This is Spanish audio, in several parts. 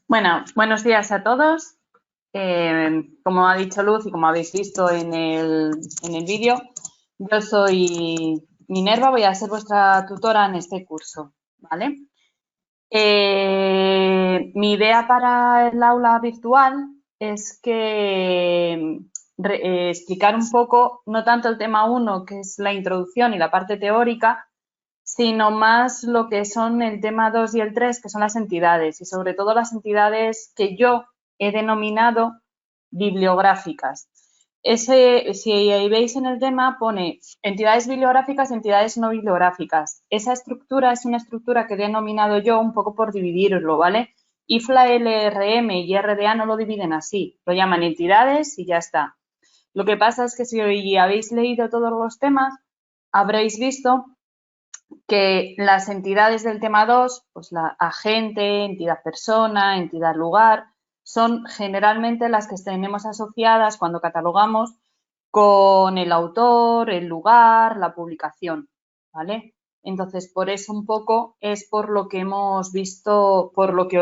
Bueno, buenos días a todos. Como ha dicho Luz y como habéis visto en el vídeo, yo soy Minerva, voy a ser vuestra tutora en este curso, ¿vale? Mi idea para el aula virtual es que explicar un poco, no tanto el tema 1, que es la introducción y la parte teórica, sino más lo que son el tema 2 y el 3, que son las entidades, y sobre todo las entidades que yo he denominado bibliográficas. Si veis en el tema, pone entidades bibliográficas y entidades no bibliográficas. Esa estructura es una estructura que he denominado yo un poco por dividirlo, ¿vale? IFLA, LRM y RDA no lo dividen así, lo llaman entidades y ya está. Lo que pasa es que si hoy habéis leído todos los temas, habréis visto que las entidades del tema 2, pues la agente, entidad persona, entidad lugar, son generalmente las que tenemos asociadas cuando catalogamos con el autor, el lugar, la publicación, ¿vale? Entonces, por eso un poco es por lo que hemos visto, por lo que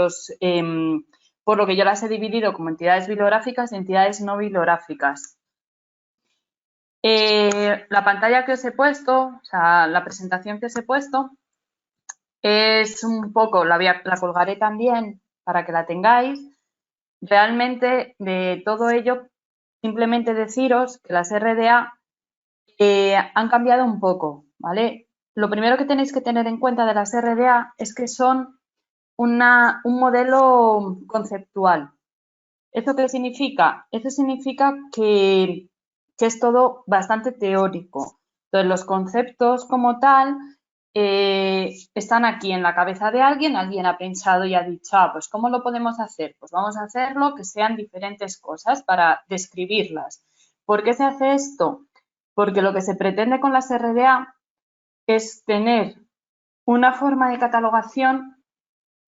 yo las he dividido como entidades bibliográficas y entidades no bibliográficas. La pantalla que os he puesto, o sea, la presentación que os he puesto, es un poco, la colgaré también para que la tengáis. Realmente, de todo ello, simplemente deciros que las RDA han cambiado un poco, ¿vale? Lo primero que tenéis que tener en cuenta de las RDA es que son un modelo conceptual. ¿Eso qué significa? Eso significa que es todo bastante teórico. Entonces, los conceptos como tal están aquí en la cabeza de alguien ha pensado y ha dicho, pues ¿cómo lo podemos hacer? Pues vamos a hacerlo que sean diferentes cosas para describirlas. ¿Por qué se hace esto? Porque lo que se pretende con las RDA es tener una forma de catalogación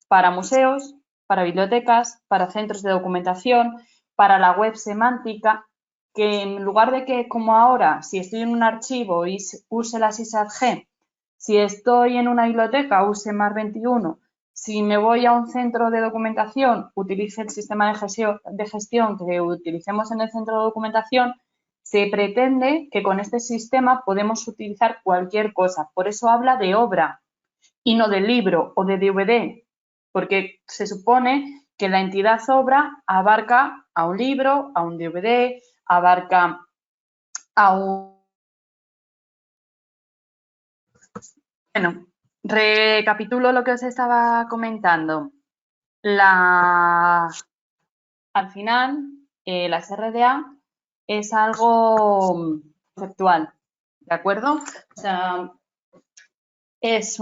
para museos, para bibliotecas, para centros de documentación, para la web semántica, que en lugar de que, como ahora, si estoy en un archivo use la SysAdG, si estoy en una biblioteca use MAR21, si me voy a un centro de documentación utilice el sistema de gestión que utilicemos en el centro de documentación, se pretende que con este sistema podemos utilizar cualquier cosa. Por eso habla de obra y no de libro o de DVD, porque se supone que la entidad obra abarca a un libro, a un DVD, abarca a un... Bueno, recapitulo lo que os estaba comentando. Al final, las RDA es algo conceptual, ¿de acuerdo? O sea, es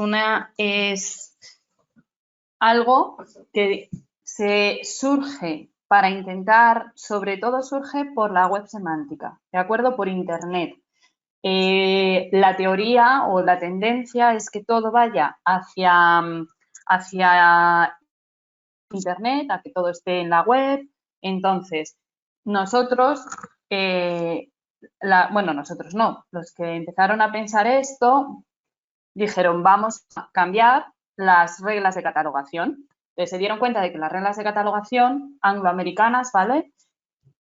algo que se surge para intentar, sobre todo surge por la web semántica, ¿de acuerdo? Por Internet. La teoría o la tendencia es que todo vaya hacia Internet, a que todo esté en la web. Entonces, nosotros, nosotros no, los que empezaron a pensar esto, dijeron, vamos a cambiar las reglas de catalogación. Entonces, se dieron cuenta de que las reglas de catalogación angloamericanas, ¿vale?,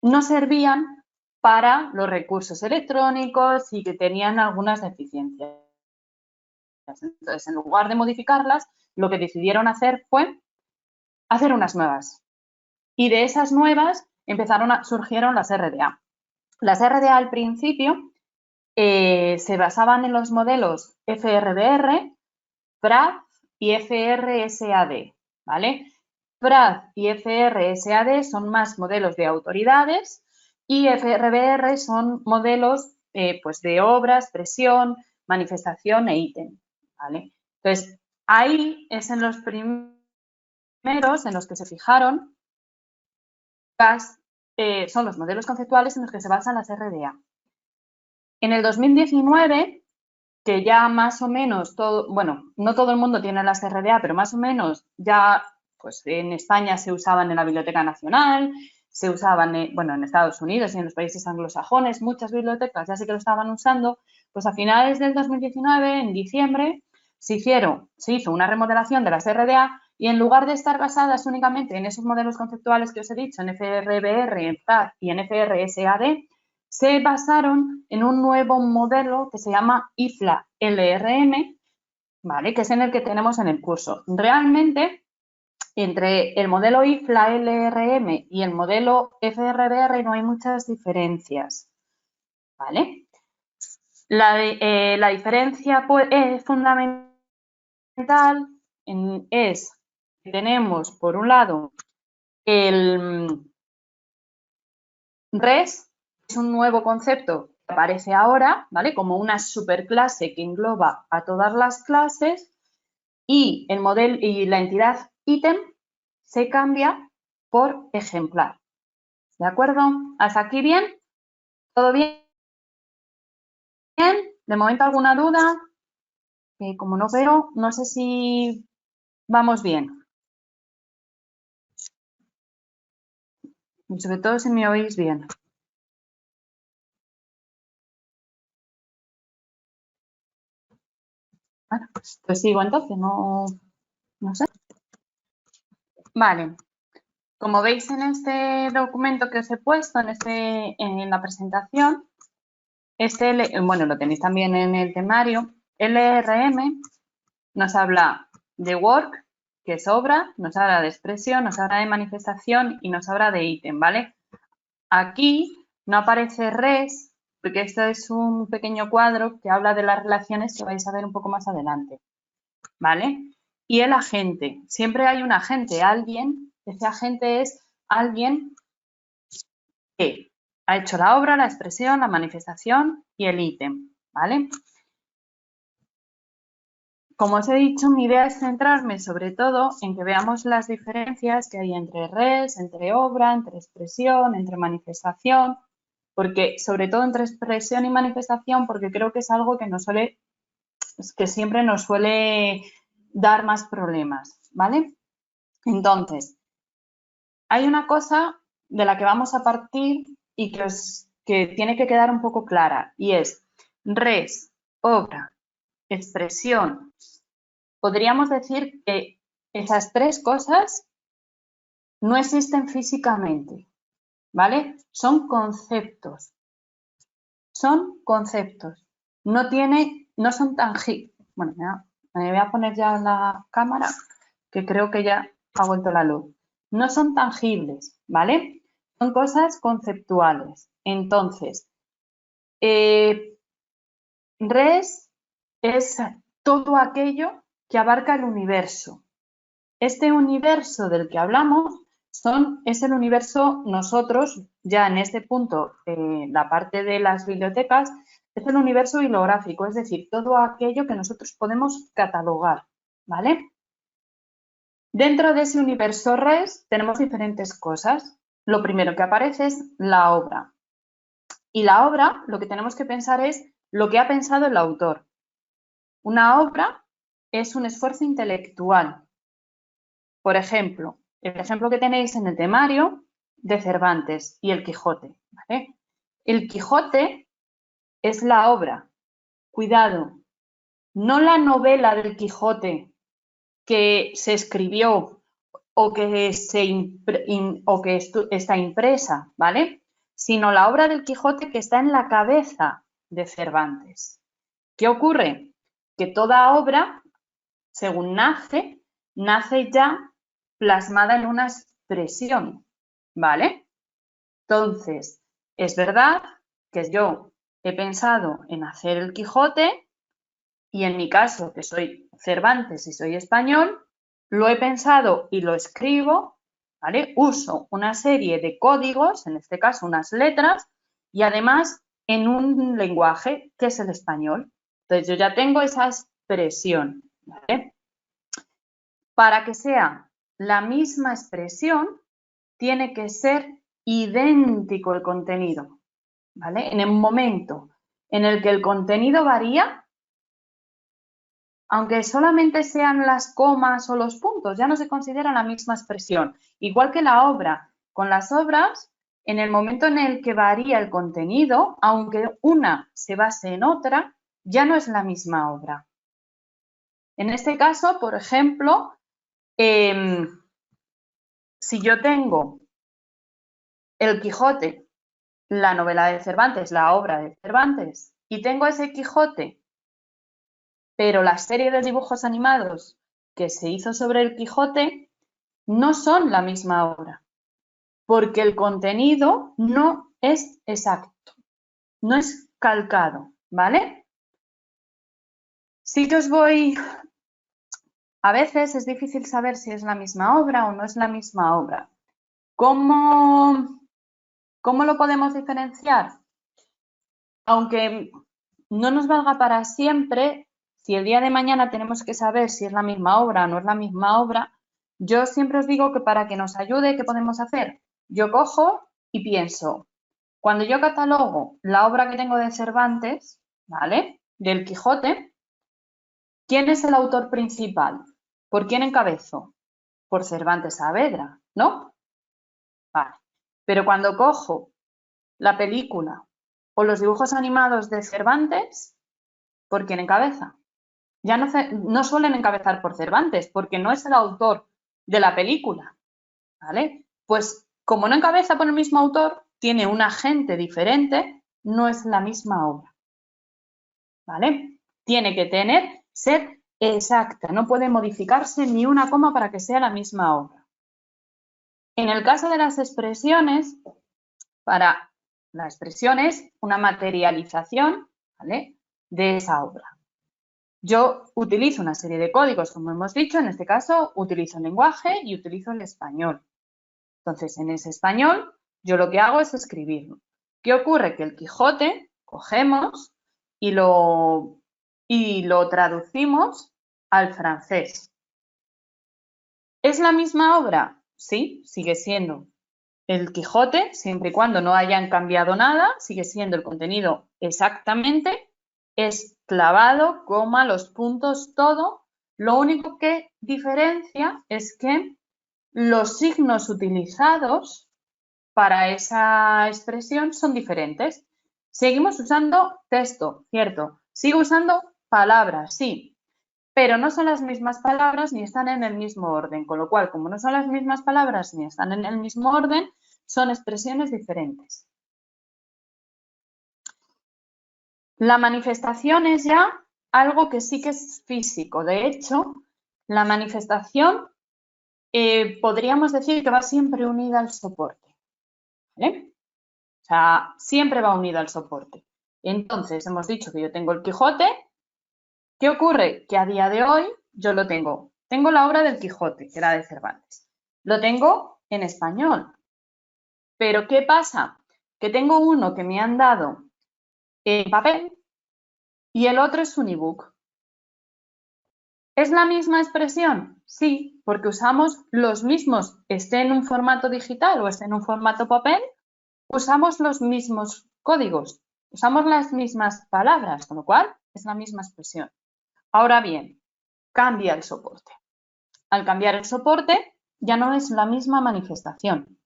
no servían para los recursos electrónicos y que tenían algunas deficiencias. Entonces, en lugar de modificarlas, lo que decidieron hacer fue hacer unas nuevas. Y de esas nuevas surgieron las RDA. Las RDA al principio se basaban en los modelos FRDR, FRAD y FRSAD, ¿vale? FRAD y FRSAD son más modelos de autoridades y FRBR son modelos pues de obra, expresión, manifestación e ítem, ¿vale? Entonces, ahí es en los primeros en los que se fijaron, son los modelos conceptuales en los que se basan las RDA. En el 2019, que ya más o menos todo, bueno, no todo el mundo tiene las RDA, pero más o menos ya pues en España se usaban en la Biblioteca Nacional, se usaban en Estados Unidos y en los países anglosajones, muchas bibliotecas ya sí que lo estaban usando, pues a finales del 2019, en diciembre, se hizo una remodelación de las RDA Y en lugar de estar basadas únicamente en esos modelos conceptuales que os he dicho, en FRBR, en FAD y en FRSAD, se basaron en un nuevo modelo que se llama IFLA-LRM, ¿vale? Que es en el que tenemos en el curso. Realmente, entre el modelo IFLA-LRM y el modelo FRBR no hay muchas diferencias, ¿vale? La diferencia pues, fundamental es que tenemos, por un lado, el RES, es un nuevo concepto que aparece ahora, ¿vale? Como una superclase que engloba a todas las clases, y el modelo y la entidad ítem se cambia por ejemplar. ¿De acuerdo? ¿Hasta aquí bien? ¿Todo bien? ¿Bien? ¿De momento alguna duda? Como no veo, no sé si vamos bien. Y sobre todo si me oís bien. Bueno, pues sigo entonces, no sé. Vale. Como veis en este documento que os he puesto, en la presentación, bueno, lo tenéis también en el temario, LRM nos habla de work, que es obra, nos habla de expresión, nos habla de manifestación y nos habla de ítem, ¿vale? Aquí no aparece res, porque esto es un pequeño cuadro que habla de las relaciones que vais a ver un poco más adelante, ¿vale? Y el agente, siempre hay un agente, alguien, ese agente es alguien que ha hecho la obra, la expresión, la manifestación y el ítem, ¿vale? Como os he dicho, mi idea es centrarme sobre todo en que veamos las diferencias que hay entre res, entre obra, entre expresión, entre manifestación, porque sobre todo entre expresión y manifestación, porque creo que es algo que que siempre nos suele dar más problemas, ¿vale? Entonces, hay una cosa de la que vamos a partir y que tiene que quedar un poco clara, y es res, obra, expresión. Podríamos decir que esas tres cosas no existen físicamente, ¿vale? Son conceptos. Son conceptos. No son tangibles. Bueno, me voy a poner ya la cámara, que creo que ya ha vuelto la luz. No son tangibles, ¿vale? Son cosas conceptuales. Entonces, res es todo aquello que abarca el universo. Este universo del que hablamos es el universo, nosotros, ya en este punto, la parte de las bibliotecas, es el universo bibliográfico, es decir, todo aquello que nosotros podemos catalogar, ¿vale? Dentro de ese universo res tenemos diferentes cosas. Lo primero que aparece es la obra. Y la obra, lo que tenemos que pensar es lo que ha pensado el autor. Una obra es un esfuerzo intelectual. Por ejemplo, el ejemplo que tenéis en el temario de Cervantes y el Quijote, ¿vale? El Quijote es la obra. Cuidado, no la novela del Quijote que se escribió o que está impresa, ¿vale? Sino la obra del Quijote que está en la cabeza de Cervantes. ¿Qué ocurre? Que toda obra, según nace ya plasmada en una expresión, ¿vale? Entonces, es verdad que yo he pensado en hacer el Quijote y en mi caso, que soy Cervantes y soy español, lo he pensado y lo escribo, ¿vale? Uso una serie de códigos, en este caso unas letras, y además en un lenguaje que es el español. Entonces, yo ya tengo esa expresión, ¿vale? Para que sea la misma expresión, tiene que ser idéntico el contenido, ¿vale? En el momento en el que el contenido varía, aunque solamente sean las comas o los puntos, ya no se considera la misma expresión. Igual que la obra. Con las obras, en el momento en el que varía el contenido, aunque una se base en otra, ya no es la misma obra. En este caso, por ejemplo, Si yo tengo El Quijote, la novela de Cervantes, la obra de Cervantes, y tengo ese Quijote, pero la serie de dibujos animados que se hizo sobre el Quijote no son la misma obra, porque el contenido no es exacto, no es calcado, ¿vale? Sí que os voy... A veces es difícil saber si es la misma obra o no es la misma obra. ¿Cómo lo podemos diferenciar? Aunque no nos valga para siempre, si el día de mañana tenemos que saber si es la misma obra o no es la misma obra, yo siempre os digo que para que nos ayude, ¿qué podemos hacer? Yo cojo y pienso, cuando yo catalogo la obra que tengo de Cervantes, ¿vale? Del Quijote, ¿quién es el autor principal? ¿Por quién encabezo? Por Cervantes Saavedra, ¿no? Vale. Pero cuando cojo la película o los dibujos animados de Cervantes, ¿por quién encabeza? Ya no suelen encabezar por Cervantes, porque no es el autor de la película, ¿vale? Pues como no encabeza por el mismo autor, tiene un agente diferente, no es la misma obra, ¿vale? Tiene que ser exacta, no puede modificarse ni una coma para que sea la misma obra. En el caso de las expresiones, para la expresión es una materialización, ¿vale?, de esa obra. Yo utilizo una serie de códigos, como hemos dicho, en este caso utilizo el lenguaje y utilizo el español. Entonces, en ese español, yo lo que hago es escribirlo. ¿Qué ocurre? Que el Quijote cogemos y lo traducimos al francés. ¿Es la misma obra? Sí, sigue siendo el Quijote, siempre y cuando no hayan cambiado nada, sigue siendo el contenido exactamente, es clavado, coma, los puntos, todo. Lo único que diferencia es que los signos utilizados para esa expresión son diferentes. Seguimos usando texto, cierto. Sigo usando palabras, sí, pero no son las mismas palabras ni están en el mismo orden, con lo cual, como no son las mismas palabras ni están en el mismo orden, son expresiones diferentes. La manifestación es ya algo que sí que es físico. De hecho, la manifestación podríamos decir que va siempre unida al soporte, ¿vale? O sea, siempre va unida al soporte. Entonces, hemos dicho que yo tengo el Quijote. ¿Qué ocurre? Que a día de hoy yo lo tengo. Tengo la obra del Quijote, que era de Cervantes. Lo tengo en español. Pero ¿qué pasa? Que tengo uno que me han dado en papel y el otro es un ebook. ¿Es la misma expresión? Sí, porque usamos los mismos, esté en un formato digital o esté en un formato papel, usamos los mismos códigos, usamos las mismas palabras, con lo cual es la misma expresión. Ahora bien, cambia el soporte. Al cambiar el soporte, ya no es la misma manifestación.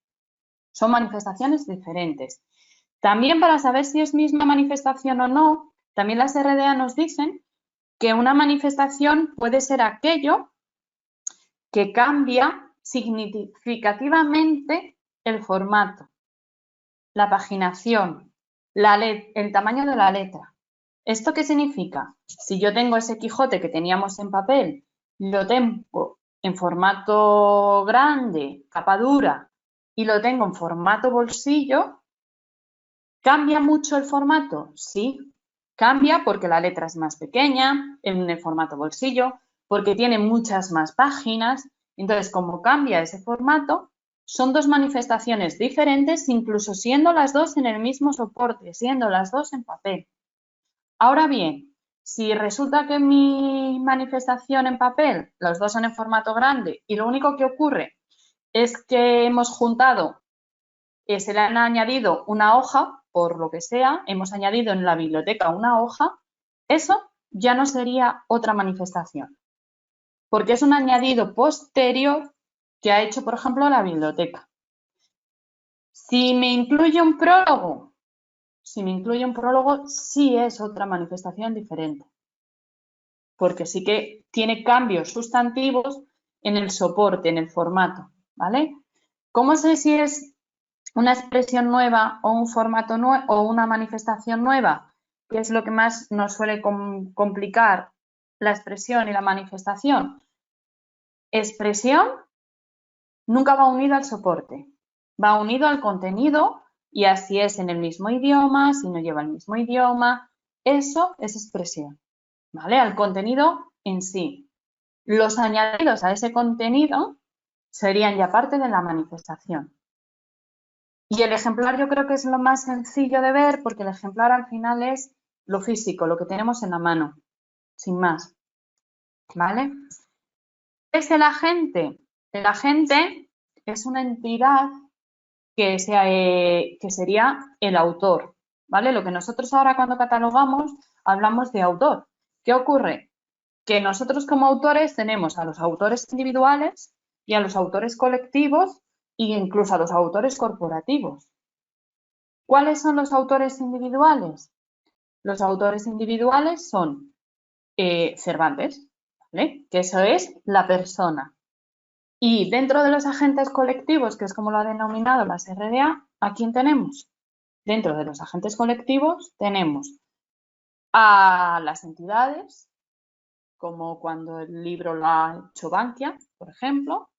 Son manifestaciones diferentes. También para saber si es misma manifestación o no, también las RDA nos dicen que una manifestación puede ser aquello que cambia significativamente el formato, la paginación, el tamaño de la letra. ¿Esto qué significa? Si yo tengo ese Quijote que teníamos en papel, lo tengo en formato grande, capa dura, y lo tengo en formato bolsillo, ¿cambia mucho el formato? Sí, cambia porque la letra es más pequeña en el formato bolsillo, porque tiene muchas más páginas. Entonces, como cambia ese formato, son dos manifestaciones diferentes, incluso siendo las dos en el mismo soporte, siendo las dos en papel. Ahora bien, si resulta que mi manifestación en papel, los dos son en formato grande y lo único que ocurre es que hemos juntado, se le han añadido una hoja, por lo que sea, hemos añadido en la biblioteca una hoja, eso ya no sería otra manifestación, porque es un añadido posterior que ha hecho, por ejemplo, la biblioteca. Si me incluye un prólogo, sí es otra manifestación diferente, porque sí que tiene cambios sustantivos en el soporte, en el formato, ¿vale? ¿Cómo sé si es una expresión nueva o un formato nuevo o una manifestación nueva? ¿Qué es lo que más nos suele complicar la expresión y la manifestación? Expresión nunca va unido al soporte, va unido al contenido y así es en el mismo idioma, si no lleva el mismo idioma, eso es expresión, ¿vale? Al contenido en sí. Los añadidos a ese contenido serían ya parte de la manifestación. Y el ejemplar yo creo que es lo más sencillo de ver porque el ejemplar al final es lo físico, lo que tenemos en la mano, sin más, ¿vale? ¿Qué es el agente? El agente es una entidad que sería el autor, ¿vale? Lo que nosotros ahora cuando catalogamos hablamos de autor. ¿Qué ocurre? Que nosotros como autores tenemos a los autores individuales y a los autores colectivos e incluso a los autores corporativos. ¿Cuáles son los autores individuales? Los autores individuales son Cervantes, ¿vale? Que eso es la persona. Y dentro de los agentes colectivos, que es como lo ha denominado la RDA, ¿a quién tenemos? Dentro de los agentes colectivos tenemos a las entidades, como cuando el libro lo ha hecho Bankia, por ejemplo,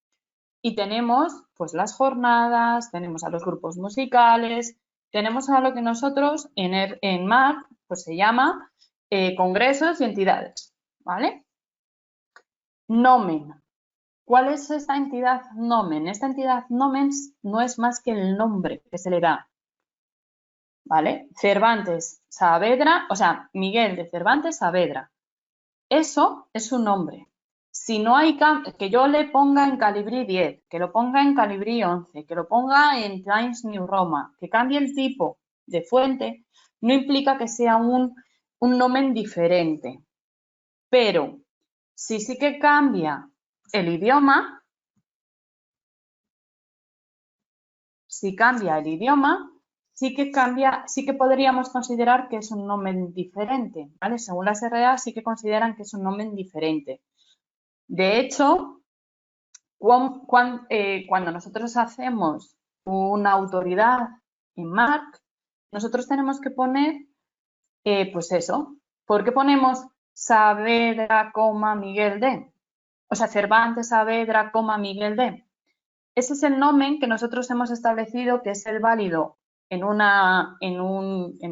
y tenemos pues las jornadas, tenemos a los grupos musicales, tenemos a lo que nosotros en MARC pues se llama congresos y entidades, ¿vale? Nomen. ¿Cuál es esta entidad nomen? Esta entidad nomen no es más que el nombre que se le da, ¿vale? Cervantes Saavedra, o sea, Miguel de Cervantes Saavedra. Eso es un nombre. Si no hay que yo le ponga en Calibri 10, que lo ponga en Calibri 11, que lo ponga en Times New Roman, que cambie el tipo de fuente, no implica que sea un nomen diferente. Pero si sí que cambia el idioma, si cambia el idioma, sí que podríamos considerar que es un nomen diferente, ¿vale? Según las RDA sí que consideran que es un nomen diferente. De hecho, cuando nosotros hacemos una autoridad en MARC, nosotros tenemos que poner, pues eso, ¿por qué ponemos Saavedra, Miguel de? O sea, Cervantes, Saavedra, Miguel de. Ese es el nomen que nosotros hemos establecido que es el válido en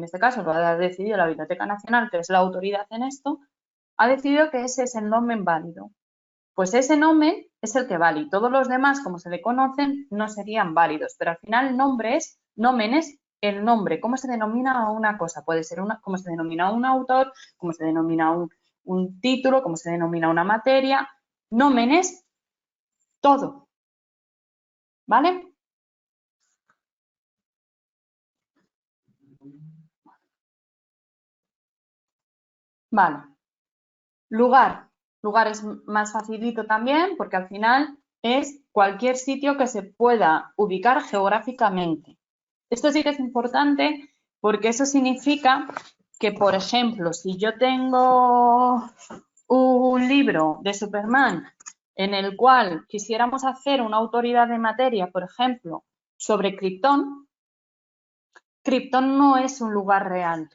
este caso lo ha decidido la Biblioteca Nacional, que es la autoridad en esto, ha decidido que ese es el nomen válido. Pues ese nomen es el que vale y todos los demás, como se le conocen, no serían válidos. Pero al final el nomen es el nombre, cómo se denomina a una cosa. Puede ser cómo se denomina a un autor, cómo se denomina un título, cómo se denomina una materia. Nomen es todo. ¿Vale? Vale. Lugar. Lugar es más facilito también porque al final es cualquier sitio que se pueda ubicar geográficamente. Esto sí que es importante porque eso significa que, por ejemplo, si yo tengo un libro de Superman en el cual quisiéramos hacer una autoridad de materia, por ejemplo, sobre Krypton, Krypton no es un lugar real.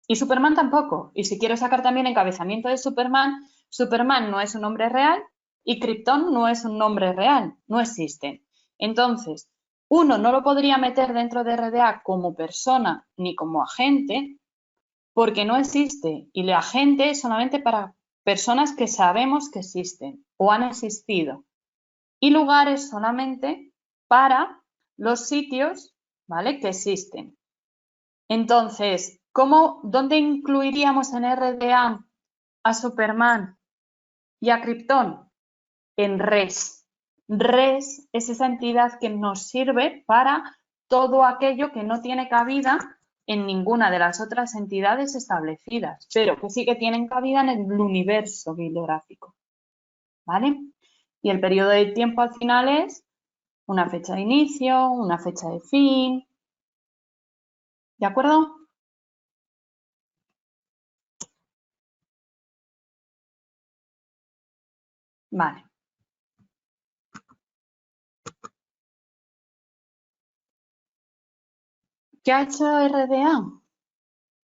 Y Superman tampoco. Y si quiero sacar también encabezamiento de Superman, Superman no es un nombre real y Krypton no es un nombre real. No existen. Entonces, uno no lo podría meter dentro de RDA como persona ni como agente porque no existe. Y el agente es solamente para personas que sabemos que existen o han existido. Y lugares solamente para los sitios, ¿vale?, que existen. Entonces, ¿dónde incluiríamos en RDA a Superman y a Krypton? En res. Res es esa entidad que nos sirve para todo aquello que no tiene cabida en ninguna de las otras entidades establecidas, pero que sí que tienen cabida en el universo bibliográfico. ¿Vale? Y el periodo de tiempo al final es una fecha de inicio, una fecha de fin. ¿De acuerdo? Vale. ¿Qué ha hecho RDA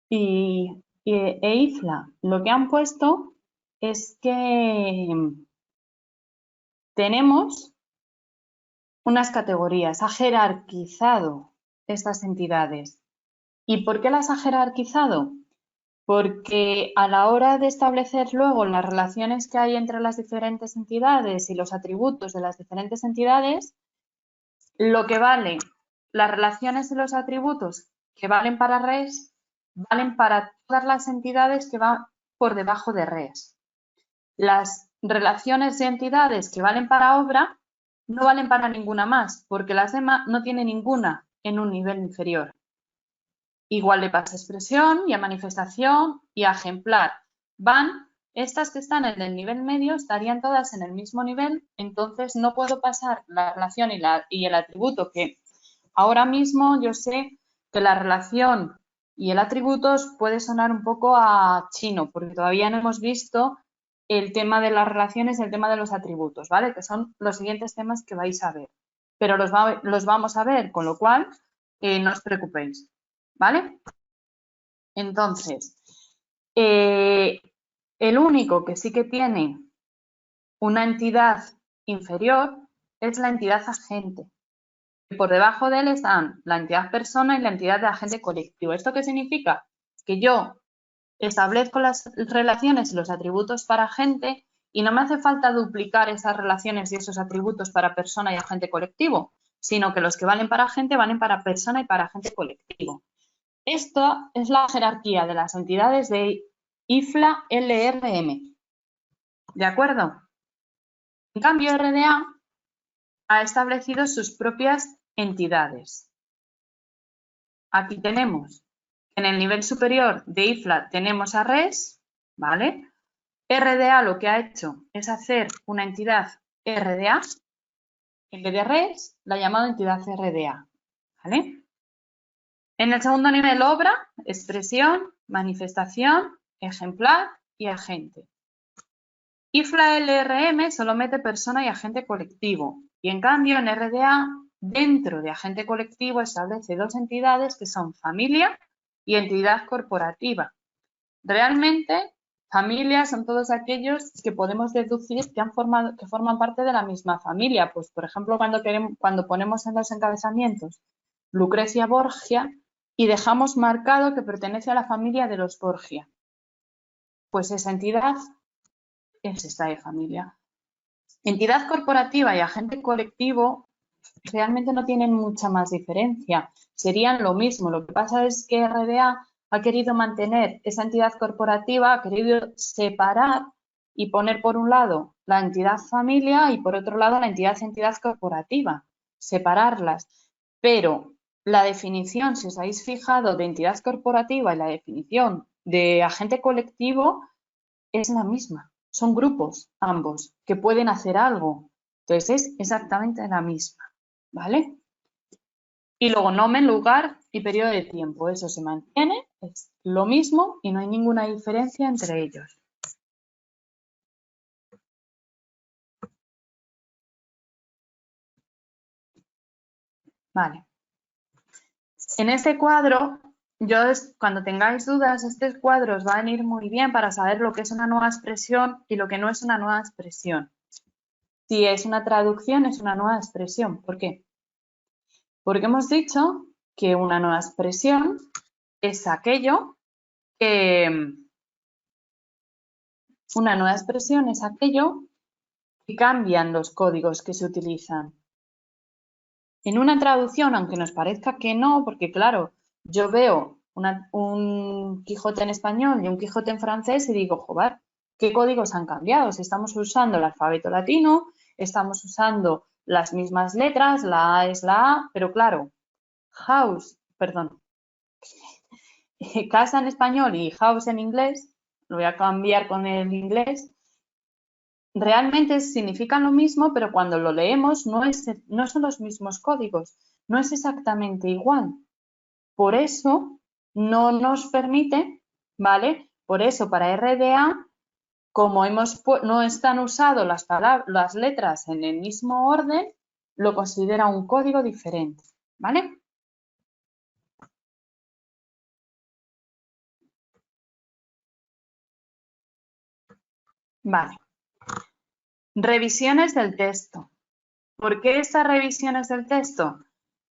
e IFLA? Lo que han puesto es que tenemos unas categorías, ha jerarquizado estas entidades. ¿Y por qué las ha jerarquizado? Porque a la hora de establecer luego las relaciones que hay entre las diferentes entidades y los atributos de las diferentes entidades, lo que vale, las relaciones y los atributos que valen para res, valen para todas las entidades que van por debajo de res. Las relaciones de entidades que valen para obra no valen para ninguna más, porque las demás no tienen ninguna en un nivel inferior. Igual le pasa a expresión y a manifestación y a ejemplar. Estas que están en el nivel medio estarían todas en el mismo nivel, entonces no puedo pasar la relación y el atributo, que ahora mismo yo sé que la relación y el atributo puede sonar un poco a chino, porque todavía no hemos visto el tema de las relaciones y el tema de los atributos, ¿vale? Que son los siguientes temas que vais a ver. Pero los vamos a ver, con lo cual no os preocupéis, ¿vale? Entonces, el único que sí que tiene una entidad inferior es la entidad agente. Por debajo de él están la entidad persona y la entidad de agente colectivo. ¿Esto qué significa? Que yo establezco las relaciones y los atributos para agente y no me hace falta duplicar esas relaciones y esos atributos para persona y agente colectivo, sino que los que valen para agente valen para persona y para agente colectivo. Esta es la jerarquía de las entidades de IFLA LRM. ¿De acuerdo? En cambio, RDA ha establecido sus propias entidades. Aquí tenemos, en el nivel superior de IFLA tenemos a RES, ¿vale? RDA lo que ha hecho es hacer una entidad RDA, en vez de RES, la ha llamado entidad RDA, ¿vale? En el segundo nivel, obra, expresión, manifestación, ejemplar y agente. IFLA LRM solo mete persona y agente colectivo, y en cambio en RDA, dentro de agente colectivo, establece dos entidades que son familia y entidad corporativa. Realmente, familia son todos aquellos que podemos deducir que forman parte de la misma familia. Pues, por ejemplo, cuando ponemos en los encabezamientos Lucrecia Borgia y dejamos marcado que pertenece a la familia de los Borgia, pues esa entidad es esta de familia. Entidad corporativa y agente colectivo realmente no tienen mucha más diferencia. Serían lo mismo. Lo que pasa es que RDA ha querido mantener esa entidad corporativa, ha querido separar y poner por un lado la entidad familia y por otro lado la entidad corporativa, separarlas. Pero la definición, si os habéis fijado, de entidad corporativa y la definición de agente colectivo es la misma. Son grupos ambos que pueden hacer algo. Entonces es exactamente la misma, ¿vale? Y luego nomen, lugar y periodo de tiempo. Eso se mantiene, es lo mismo y no hay ninguna diferencia entre ellos. Vale. En este cuadro, cuando tengáis dudas, este cuadro os va a venir muy bien para saber lo que es una nueva expresión y lo que no es una nueva expresión. Si es una traducción, es una nueva expresión. ¿Por qué? Porque hemos dicho que una nueva expresión es aquello que cambian los códigos que se utilizan. En una traducción, aunque nos parezca que no, porque claro, yo veo un Quijote en español y un Quijote en francés y digo, joder, ¿qué códigos han cambiado? Si estamos usando el alfabeto latino, estamos usando las mismas letras, la A es la A, pero claro, casa en español y house en inglés, lo voy a cambiar con el inglés, realmente significan lo mismo, pero cuando lo leemos no son los mismos códigos, no es exactamente igual. Por eso no nos permite, ¿vale? Por eso para RDA, como no están usadas las letras en el mismo orden, lo considera un código diferente, ¿vale? Vale. Revisiones del texto. ¿Por qué estas revisiones del texto?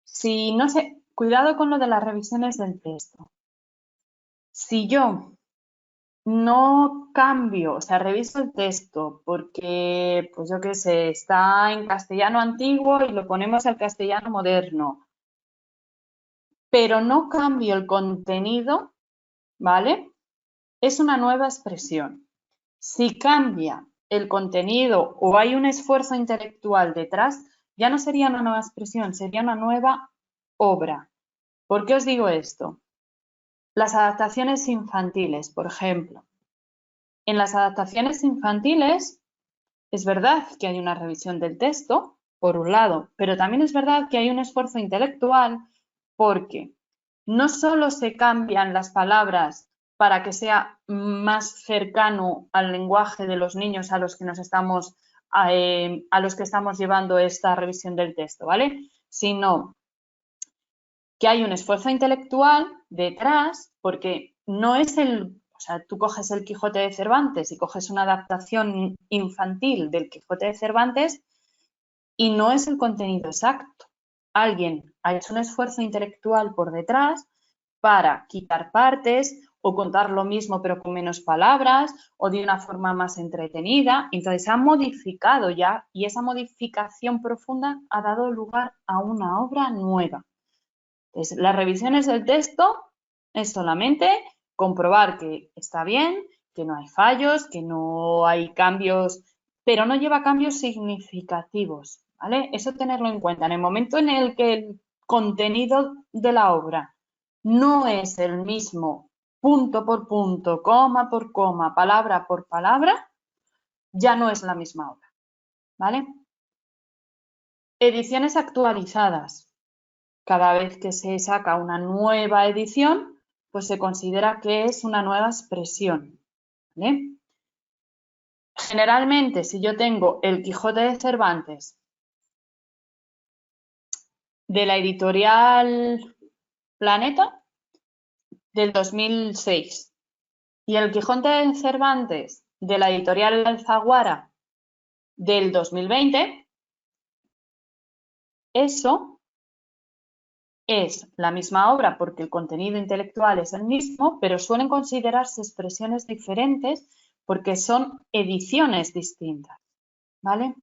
Si no sé, cuidado con lo de las revisiones del texto. Si yo no cambio, o sea, reviso el texto porque, pues yo qué sé, está en castellano antiguo y lo ponemos al castellano moderno, pero no cambio el contenido, ¿vale? Es una nueva expresión. Si cambia el contenido o hay un esfuerzo intelectual detrás, ya no sería una nueva expresión, sería una nueva obra. ¿Por qué os digo esto? Las adaptaciones infantiles, por ejemplo. En las adaptaciones infantiles es verdad que hay una revisión del texto, por un lado, pero también es verdad que hay un esfuerzo intelectual porque no solo se cambian las palabras para que sea más cercano al lenguaje de los niños a los que estamos llevando esta revisión del texto, ¿vale? Sino que hay un esfuerzo intelectual detrás porque no es o sea, tú coges el Quijote de Cervantes y coges una adaptación infantil del Quijote de Cervantes y no es el contenido exacto. Alguien ha hecho un esfuerzo intelectual por detrás para quitar partes o contar lo mismo pero con menos palabras o de una forma más entretenida. Entonces ha modificado ya y esa modificación profunda ha dado lugar a una obra nueva. Entonces, las revisiones del texto es solamente comprobar que está bien, que no hay fallos, que no hay cambios, pero no lleva cambios significativos, ¿vale? Eso tenerlo en cuenta. En el momento en el que el contenido de la obra no es el mismo punto por punto, coma por coma, palabra por palabra, ya no es la misma obra, ¿vale? Ediciones actualizadas. Cada vez que se saca una nueva edición, pues se considera que es una nueva expresión, ¿vale? Generalmente, si yo tengo el Quijote de Cervantes de la editorial Planeta del 2006 y el Quijote de Cervantes de la editorial Alfaguara del 2020, eso es la misma obra porque el contenido intelectual es el mismo, pero suelen considerarse expresiones diferentes porque son ediciones distintas, ¿vale?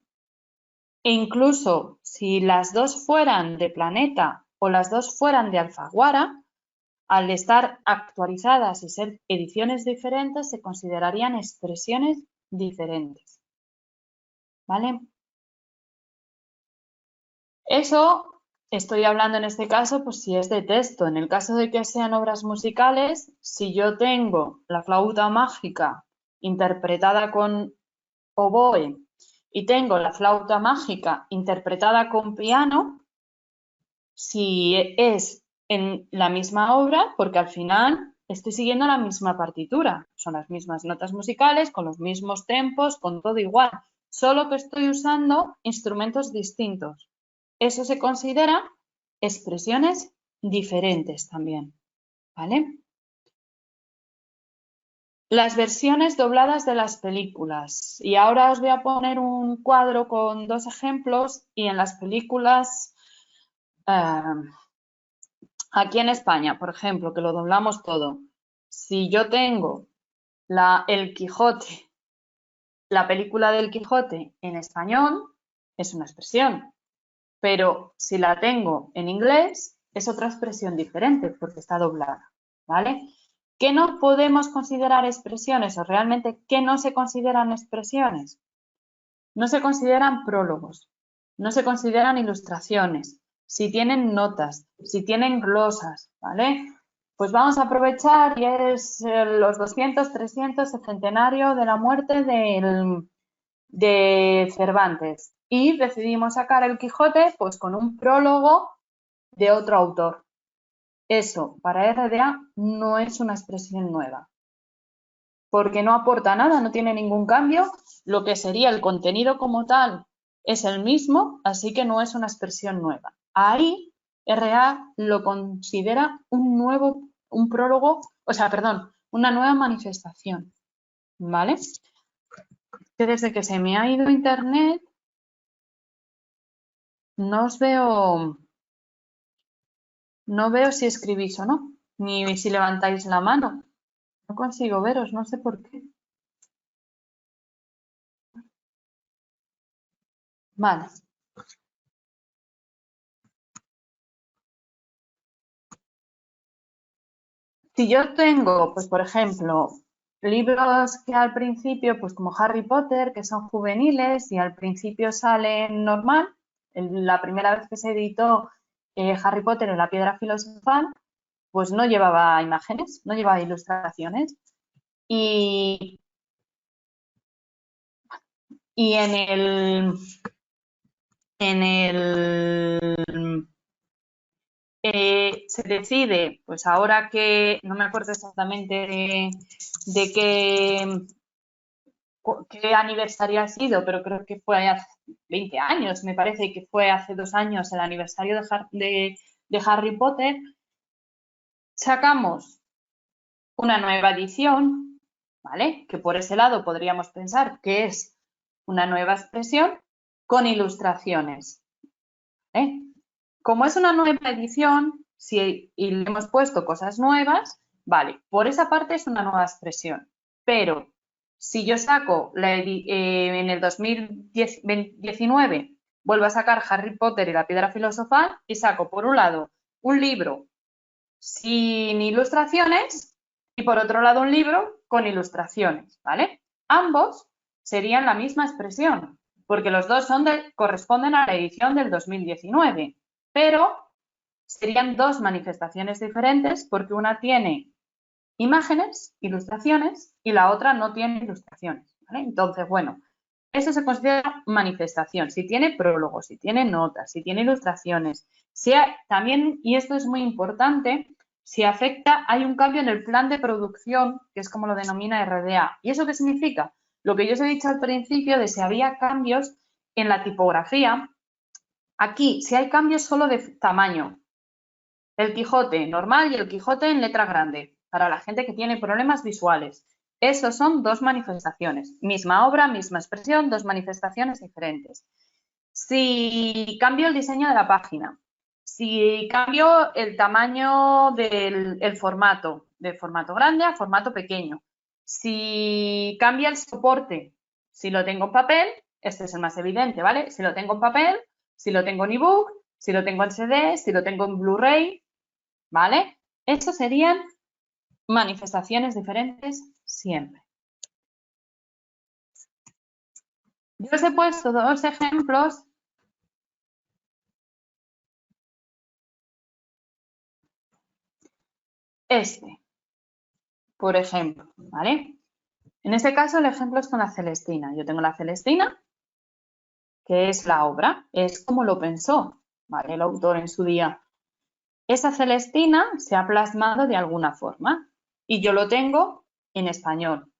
E incluso si las dos fueran de Planeta o las dos fueran de Alfaguara, al estar actualizadas y ser ediciones diferentes, se considerarían expresiones diferentes, ¿vale? Eso estoy hablando en este caso, pues si es de texto. En el caso de que sean obras musicales, si yo tengo la flauta mágica interpretada con oboe y tengo la flauta mágica interpretada con piano, si es en la misma obra, porque al final estoy siguiendo la misma partitura, son las mismas notas musicales, con los mismos tempos, con todo igual, solo que estoy usando instrumentos distintos. Eso se considera expresiones diferentes también, ¿vale? Las versiones dobladas de las películas. Y ahora os voy a poner un cuadro con dos ejemplos y en las películas, aquí en España, por ejemplo, que lo doblamos todo. Si yo tengo El Quijote, la película del Quijote en español, es una expresión. Pero si la tengo en inglés, es otra expresión diferente porque está doblada, ¿vale? ¿Qué no podemos considerar expresiones o realmente qué no se consideran expresiones? No se consideran prólogos, no se consideran ilustraciones, si tienen notas, si tienen glosas, ¿vale? Pues vamos a aprovechar y es los 200, 300, el centenario de la muerte de Cervantes y decidimos sacar el Quijote pues con un prólogo de otro autor. Eso para RDA no es una expresión nueva porque no aporta nada, no tiene ningún cambio, lo que sería el contenido como tal es el mismo, así que no es una expresión nueva. Ahí RA lo considera un prólogo, o sea, perdón, una nueva manifestación, ¿vale? que desde que se me ha ido internet no os veo, no veo si escribís o no, ni si levantáis la mano. No consigo veros, no sé por qué. Vale. Si yo tengo, pues por ejemplo, libros que al principio, pues como Harry Potter, que son juveniles y al principio salen normal, la primera vez que se editó Harry Potter en la Piedra Filosofal, pues no llevaba imágenes, no llevaba ilustraciones. Y, y en el se decide, pues ahora que no me acuerdo exactamente de qué aniversario ha sido, pero creo que fue hace 20 años, me parece que fue hace 2 años el aniversario de Harry Potter, sacamos una nueva edición, ¿vale? Que por ese lado podríamos pensar que es una nueva expresión con ilustraciones. Como es una nueva edición y le hemos puesto cosas nuevas, vale, por esa parte es una nueva expresión. Pero si yo saco en el 2019, vuelvo a sacar Harry Potter y la Piedra Filosofal y saco, por un lado, un libro sin ilustraciones y por otro lado un libro con ilustraciones, ¿vale? Ambos serían la misma expresión, porque los dos corresponden a la edición del 2019, pero serían dos manifestaciones diferentes porque una tiene imágenes, ilustraciones, y la otra no tiene ilustraciones, ¿vale? Entonces, bueno, eso se considera manifestación, si tiene prólogo, si tiene notas, si tiene ilustraciones, también, y esto es muy importante, si afecta, hay un cambio en el plan de producción, que es como lo denomina RDA. ¿Y eso qué significa? Lo que yo os he dicho al principio de si había cambios en la tipografía, aquí, si hay cambios solo de tamaño, el Quijote normal y el Quijote en letra grande, para la gente que tiene problemas visuales. Esos son dos manifestaciones. Misma obra, misma expresión, dos manifestaciones diferentes. Si cambio el diseño de la página, si cambio el tamaño del formato, de formato grande a formato pequeño, si cambia el soporte, si lo tengo en papel, este es el más evidente, ¿vale? Si lo tengo en papel, si lo tengo en ebook, si lo tengo en CD, si lo tengo en Blu-ray, ¿vale? Estos serían manifestaciones diferentes siempre. Yo os he puesto dos ejemplos. Este, por ejemplo, ¿vale? En este caso el ejemplo es con la Celestina. Yo tengo la Celestina, que es la obra, es como lo pensó, ¿vale? El autor en su día. Esa Celestina se ha plasmado de alguna forma y yo lo tengo en español,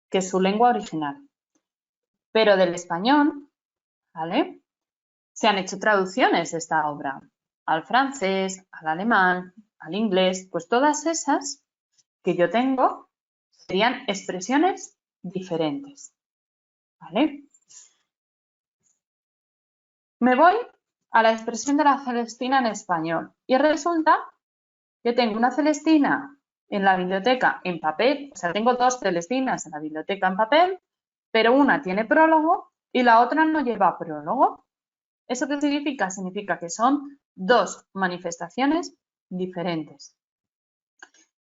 que es su lengua original. Pero del español, ¿vale? Se han hecho traducciones de esta obra al francés, al alemán, al inglés, pues todas esas que yo tengo serían expresiones diferentes, ¿vale? Me voy a la expresión de la Celestina en español y resulta que tengo una Celestina en la biblioteca en papel, o sea, tengo dos Celestinas en la biblioteca en papel, pero una tiene prólogo y la otra no lleva prólogo. ¿Eso qué significa? Significa que son dos manifestaciones diferentes.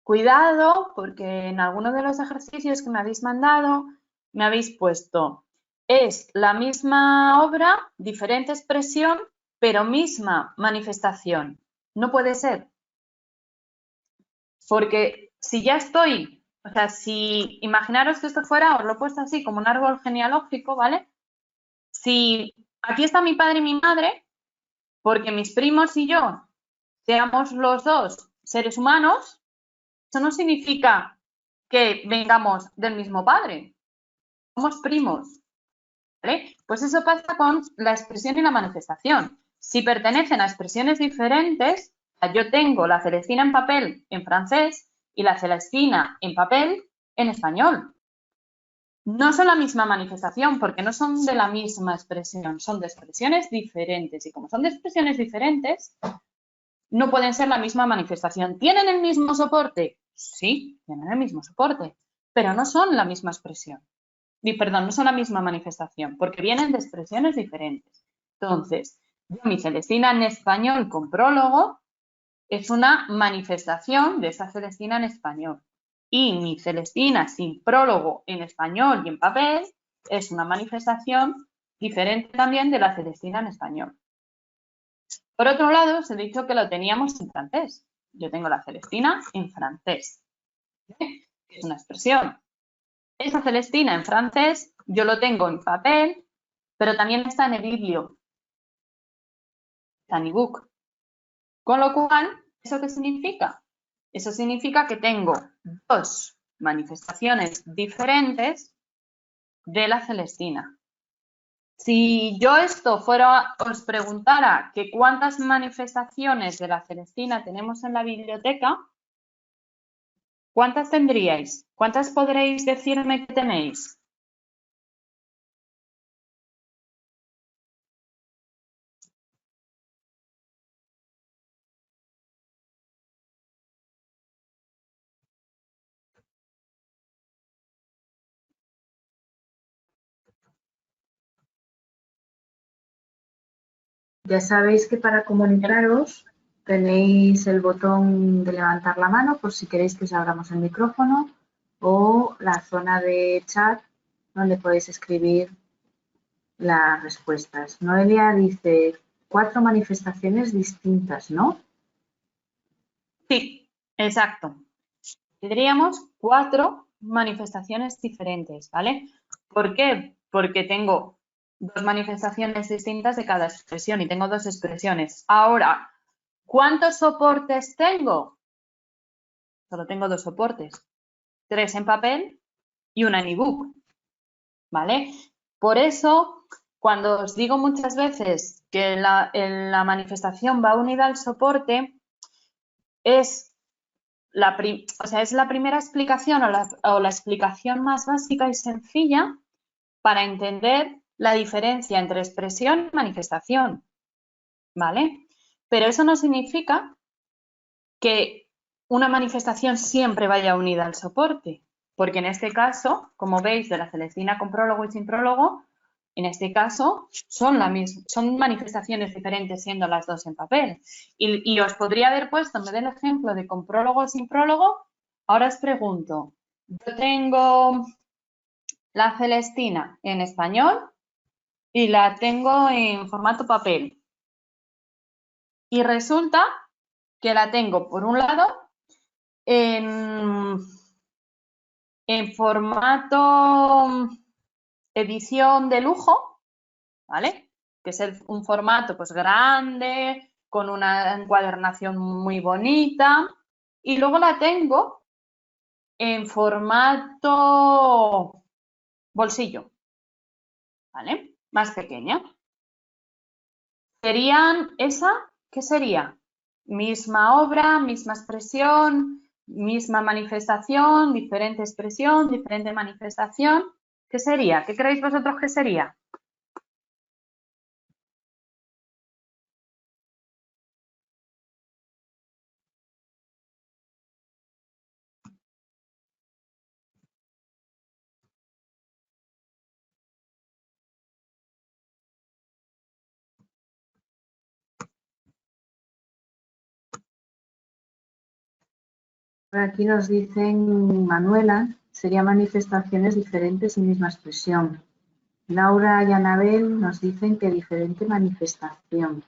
Cuidado, porque en algunos de los ejercicios que me habéis mandado me habéis puesto, es la misma obra, diferente expresión, pero misma manifestación. No puede ser. Porque si ya estoy, o sea, si imaginaros que esto fuera, os lo he puesto así como un árbol genealógico, ¿vale? Si aquí está mi padre y mi madre, porque mis primos y yo seamos los dos seres humanos, eso no significa que vengamos del mismo padre. Somos primos, ¿vale? Pues eso pasa con la expresión y la manifestación. Si pertenecen a expresiones diferentes, yo tengo la Celestina en papel en francés y la Celestina en papel en español. no son la misma manifestación porque no son de la misma expresión, son de expresiones diferentes. Y como son de expresiones diferentes, no pueden ser la misma manifestación. ¿Tienen el mismo soporte? Sí, tienen el mismo soporte, pero no son la misma expresión. Perdón, no son la misma manifestación, porque vienen de expresiones diferentes. Entonces, mi Celestina en español con prólogo es una manifestación de esa Celestina en español. Y mi Celestina sin prólogo en español y en papel es una manifestación diferente también de la Celestina en español. Por otro lado, os he dicho que lo teníamos en francés. Yo tengo la Celestina en francés, que es una expresión. Esa Celestina en francés yo lo tengo en papel, pero también está en el biblio, está en ebook. Con lo cual, ¿eso qué significa? Eso significa que tengo dos manifestaciones diferentes de la Celestina. Si yo os preguntara que cuántas manifestaciones de la Celestina tenemos en la biblioteca, ¿cuántas tendríais? ¿Cuántas podréis decirme que tenéis? Ya sabéis que para comunicaros tenéis el botón de levantar la mano por si queréis que os abramos el micrófono o la zona de chat donde podéis escribir las respuestas. Noelia dice 4 manifestaciones distintas, ¿no? Sí, exacto. Tendríamos 4 manifestaciones diferentes, ¿vale? ¿Por qué? Porque tengo 2 manifestaciones distintas de cada expresión y tengo 2 expresiones. Ahora, ¿cuántos soportes tengo? Solo tengo 2 soportes. 3 en papel y una en ebook, ¿vale? Por eso, cuando os digo muchas veces que la manifestación va unida al soporte, es la primera explicación o la explicación más básica y sencilla para entender la diferencia entre expresión y manifestación, ¿vale? Pero eso no significa que una manifestación siempre vaya unida al soporte, porque en este caso, como veis, de la Celestina con prólogo y sin prólogo, en este caso son manifestaciones diferentes siendo las dos en papel. Y os podría haber puesto, en vez del ejemplo de con prólogo o sin prólogo, ahora os pregunto, yo tengo la Celestina en español y la tengo en formato papel. Y resulta que la tengo, por un lado, en formato edición de lujo, ¿vale? Que es un formato pues grande, con una encuadernación muy bonita. Y luego la tengo en formato bolsillo, ¿vale? Más pequeña. ¿Serían esa? ¿Qué sería? Misma obra, misma expresión, misma manifestación, diferente expresión, diferente manifestación. ¿Qué sería? ¿Qué creéis vosotros que sería? Por aquí nos dicen, Manuela, serían manifestaciones diferentes y misma expresión. Laura y Anabel nos dicen que diferente manifestación.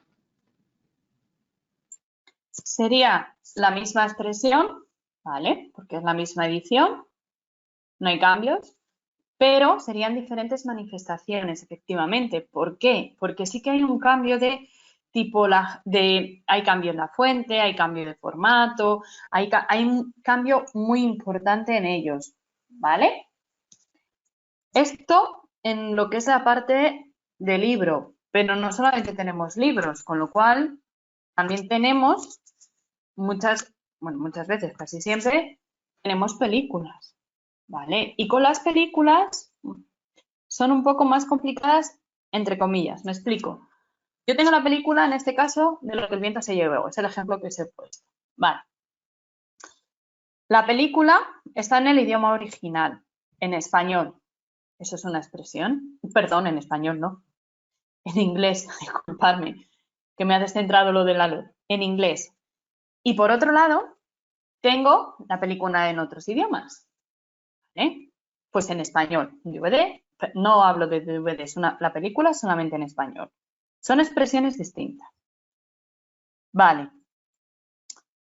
Sería la misma expresión, ¿vale? Porque es la misma edición, no hay cambios, pero serían diferentes manifestaciones, efectivamente. ¿Por qué? Porque sí que hay un cambio de tipo, hay cambio en la fuente, hay cambio de formato, hay un cambio muy importante en ellos, ¿vale? Esto en lo que es la parte del libro, pero no solamente tenemos libros, con lo cual también tenemos muchas veces, casi siempre, tenemos películas, ¿vale? Y con las películas son un poco más complicadas, entre comillas. Me explico. Yo tengo la película, en este caso, de Lo que el viento se llevó. Es el ejemplo que os he puesto. Vale. La película está en el idioma original, en español. Eso es una expresión. Perdón, en español no. En inglés, disculpadme, que me ha descentrado lo de la luz. En inglés. Y por otro lado, tengo la película en otros idiomas. ¿Vale? Pues en español, en DVD. No hablo de DVD, la película solamente en español. Son expresiones distintas. Vale.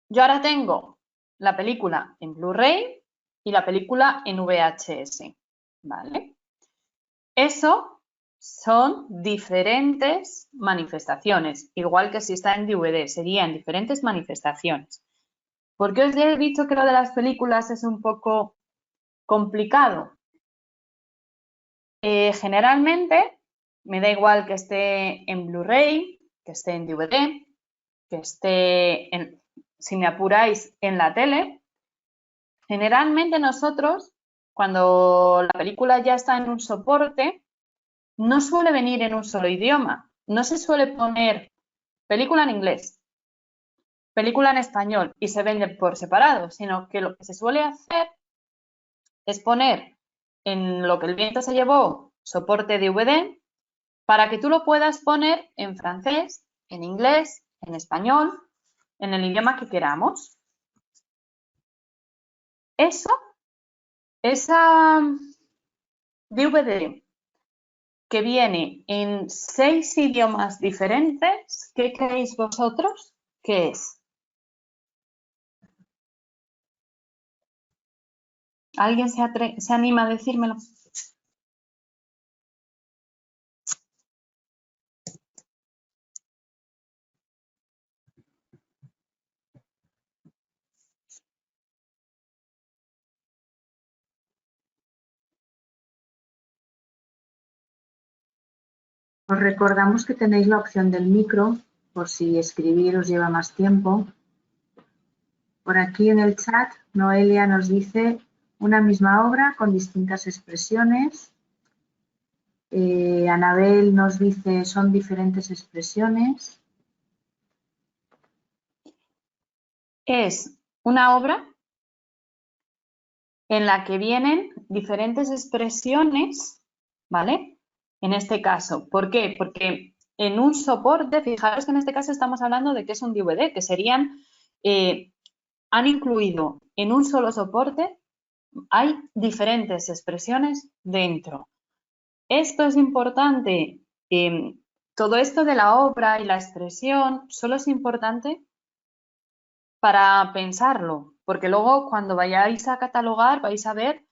Yo ahora tengo la película en Blu-ray y la película en VHS. ¿Vale? Eso son diferentes manifestaciones, igual que si está en DVD, serían diferentes manifestaciones. ¿Por qué os he dicho que lo de las películas es un poco complicado? Generalmente me da igual que esté en Blu-ray, que esté en DVD, que esté, si me apuráis, en la tele. Generalmente nosotros, cuando la película ya está en un soporte, no suele venir en un solo idioma. No se suele poner película en inglés, película en español y se vende por separado, sino que lo que se suele hacer es poner en Lo que el viento se llevó soporte DVD para que tú lo puedas poner en francés, en inglés, en español, en el idioma que queramos. Esa DVD que viene en 6 idiomas diferentes, ¿qué creéis vosotros que es? ¿Alguien se anima a decírmelo? Os recordamos que tenéis la opción del micro, por si escribir os lleva más tiempo. Por aquí en el chat, Noelia nos dice una misma obra con distintas expresiones. Anabel nos dice son diferentes expresiones. Es una obra en la que vienen diferentes expresiones, ¿vale? En este caso, ¿por qué? Porque en un soporte, fijaros que en este caso estamos hablando de que es un DVD, que serían, han incluido en un solo soporte, hay diferentes expresiones dentro. Esto es importante, todo esto de la obra y la expresión solo es importante para pensarlo, porque luego cuando vayáis a catalogar vais a ver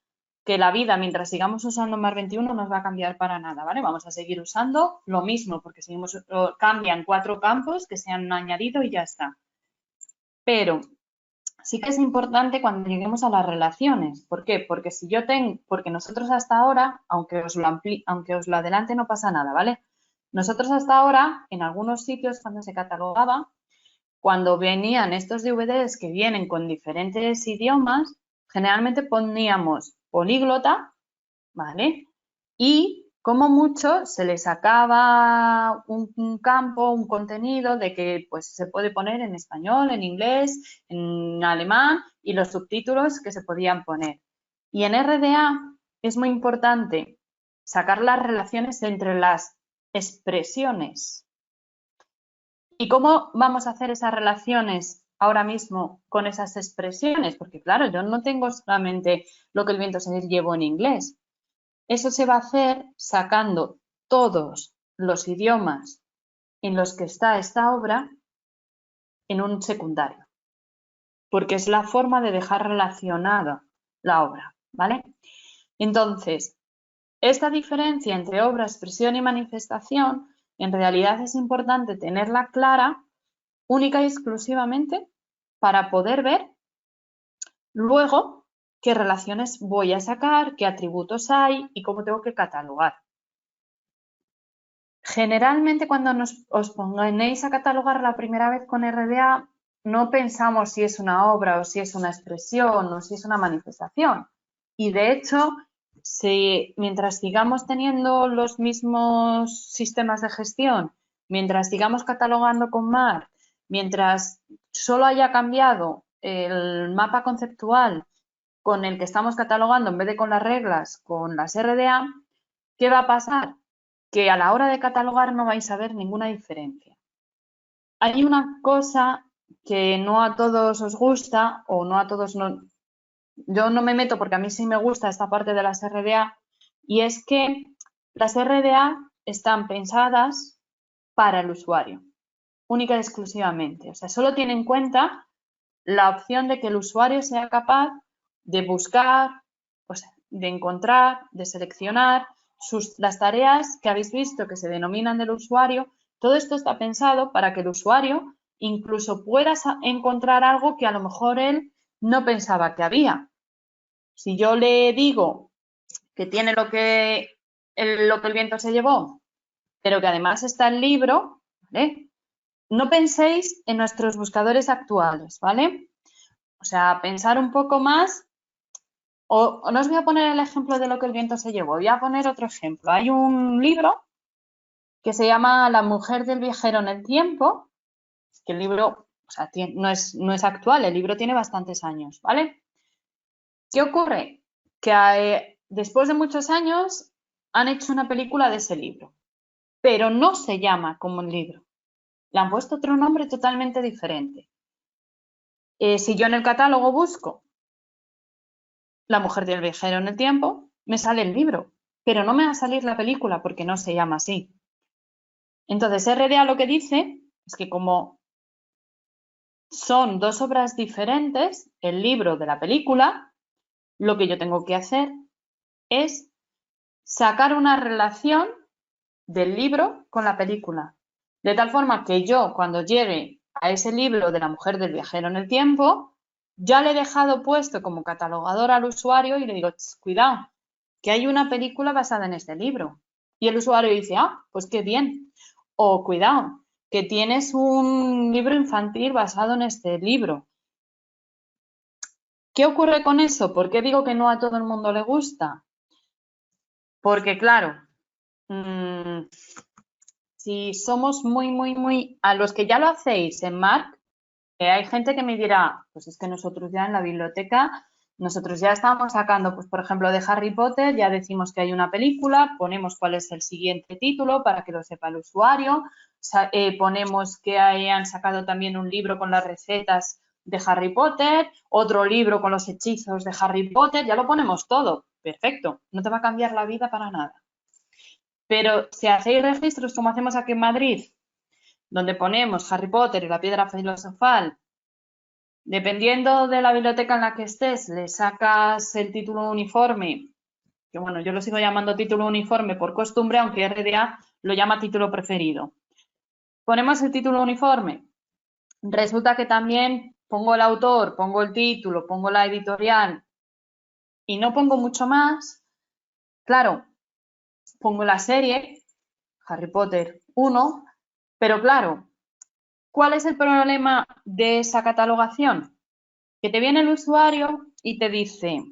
que la vida, mientras sigamos usando Mar 21, no nos va a cambiar para nada, ¿vale? Vamos a seguir usando lo mismo, porque cambian 4 campos que se han añadido y ya está. Pero sí que es importante cuando lleguemos a las relaciones. ¿Por qué? Porque nosotros hasta ahora, aunque os lo adelante no pasa nada, ¿vale? Nosotros hasta ahora, en algunos sitios cuando se catalogaba, cuando venían estos DVDs que vienen con diferentes idiomas, generalmente poníamos políglota, ¿vale? Y como mucho se le sacaba un campo, un contenido de que pues se puede poner en español, en inglés, en alemán y los subtítulos que se podían poner. Y en RDA es muy importante sacar las relaciones entre las expresiones. ¿Y cómo vamos a hacer esas relaciones ahora mismo con esas expresiones? Porque claro, yo no tengo solamente Lo que el viento se llevó en inglés. Eso se va a hacer sacando todos los idiomas en los que está esta obra en un secundario, porque es la forma de dejar relacionada la obra, ¿vale? Entonces, esta diferencia entre obra, expresión y manifestación, en realidad es importante tenerla clara única y exclusivamente para poder ver luego qué relaciones voy a sacar, qué atributos hay y cómo tengo que catalogar. Generalmente cuando os pongáis a catalogar la primera vez con RDA, no pensamos si es una obra o si es una expresión o si es una manifestación. Y de hecho, mientras sigamos teniendo los mismos sistemas de gestión, mientras sigamos catalogando con MARC, mientras solo haya cambiado el mapa conceptual con el que estamos catalogando en vez de con las reglas, con las RDA, ¿qué va a pasar? Que a la hora de catalogar no vais a ver ninguna diferencia. Hay una cosa que no a todos os gusta o no a todos no. Yo no me meto porque a mí sí me gusta esta parte de las RDA y es que las RDA están pensadas para el usuario, única y exclusivamente. O sea, solo tiene en cuenta la opción de que el usuario sea capaz de buscar, pues, de encontrar, de seleccionar las tareas que habéis visto que se denominan del usuario. Todo esto está pensado para que el usuario incluso pueda encontrar algo que a lo mejor él no pensaba que había. Si yo le digo que tiene lo que el viento se llevó, pero que además está el libro, ¿vale? No penséis en nuestros buscadores actuales, ¿vale? O sea, pensar un poco más, o no os voy a poner el ejemplo de lo que el viento se llevó, voy a poner otro ejemplo. Hay un libro que se llama La mujer del viajero en el tiempo, que el libro, o sea, no es actual, el libro tiene bastantes años, ¿vale? ¿Qué ocurre? Que después de muchos años han hecho una película de ese libro, pero no se llama como el libro. Le han puesto otro nombre totalmente diferente. Si yo en el catálogo busco La mujer del viajero en el tiempo, me sale el libro, pero no me va a salir la película porque no se llama así. Entonces, RDA lo que dice es que como son dos obras diferentes, el libro de la película, lo que yo tengo que hacer es sacar una relación del libro con la película. De tal forma que yo, cuando llegue a ese libro de La mujer del viajero en el tiempo, ya le he dejado puesto como catalogador al usuario y le digo, cuidado, que hay una película basada en este libro. Y el usuario dice, ah, pues qué bien. O cuidado, que tienes un libro infantil basado en este libro. ¿Qué ocurre con eso? ¿Por qué digo que no a todo el mundo le gusta? Porque claro, si somos muy, a los que ya lo hacéis en MARC, hay gente que me dirá, pues es que nosotros ya en la biblioteca, nosotros ya estamos sacando, pues por ejemplo, de Harry Potter, ya decimos que hay una película, ponemos cuál es el siguiente título para que lo sepa el usuario, ponemos que han sacado también un libro con las recetas de Harry Potter, otro libro con los hechizos de Harry Potter, ya lo ponemos todo, perfecto, no te va a cambiar la vida para nada. Pero si hacéis registros como hacemos aquí en Madrid, donde ponemos Harry Potter y la piedra filosofal, dependiendo de la biblioteca en la que estés, le sacas el título uniforme, que bueno, yo lo sigo llamando título uniforme por costumbre, aunque RDA lo llama título preferido. Ponemos el título uniforme. Resulta que también pongo el autor, pongo el título, pongo la editorial y no pongo mucho más. Claro, pongo la serie, Harry Potter 1, pero claro, ¿cuál es el problema de esa catalogación? Que te viene el usuario y te dice,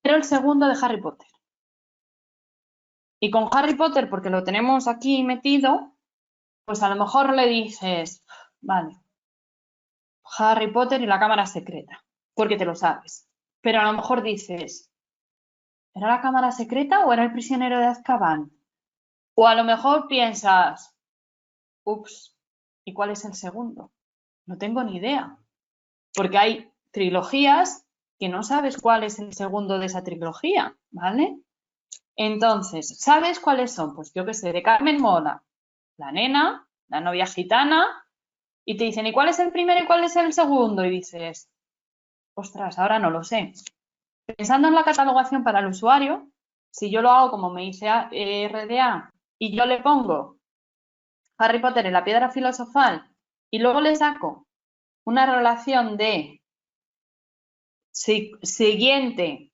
quiero el segundo de Harry Potter. Y con Harry Potter, porque lo tenemos aquí metido, pues a lo mejor le dices, vale, Harry Potter y la cámara secreta, porque te lo sabes. Pero a lo mejor dices, ¿era la cámara secreta o era el prisionero de Azkaban? O a lo mejor piensas, ups, ¿y cuál es el segundo? No tengo ni idea, porque hay trilogías que no sabes cuál es el segundo de esa trilogía, ¿vale? Entonces, ¿sabes cuáles son? Pues yo qué sé, de Carmen Mola, la nena, la novia gitana, y te dicen, ¿y cuál es el primero y cuál es el segundo? Y dices, ostras, ahora no lo sé. Pensando en la catalogación para el usuario, si yo lo hago como me dice RDA y yo le pongo Harry Potter en la piedra filosofal y luego le saco una relación de siguiente,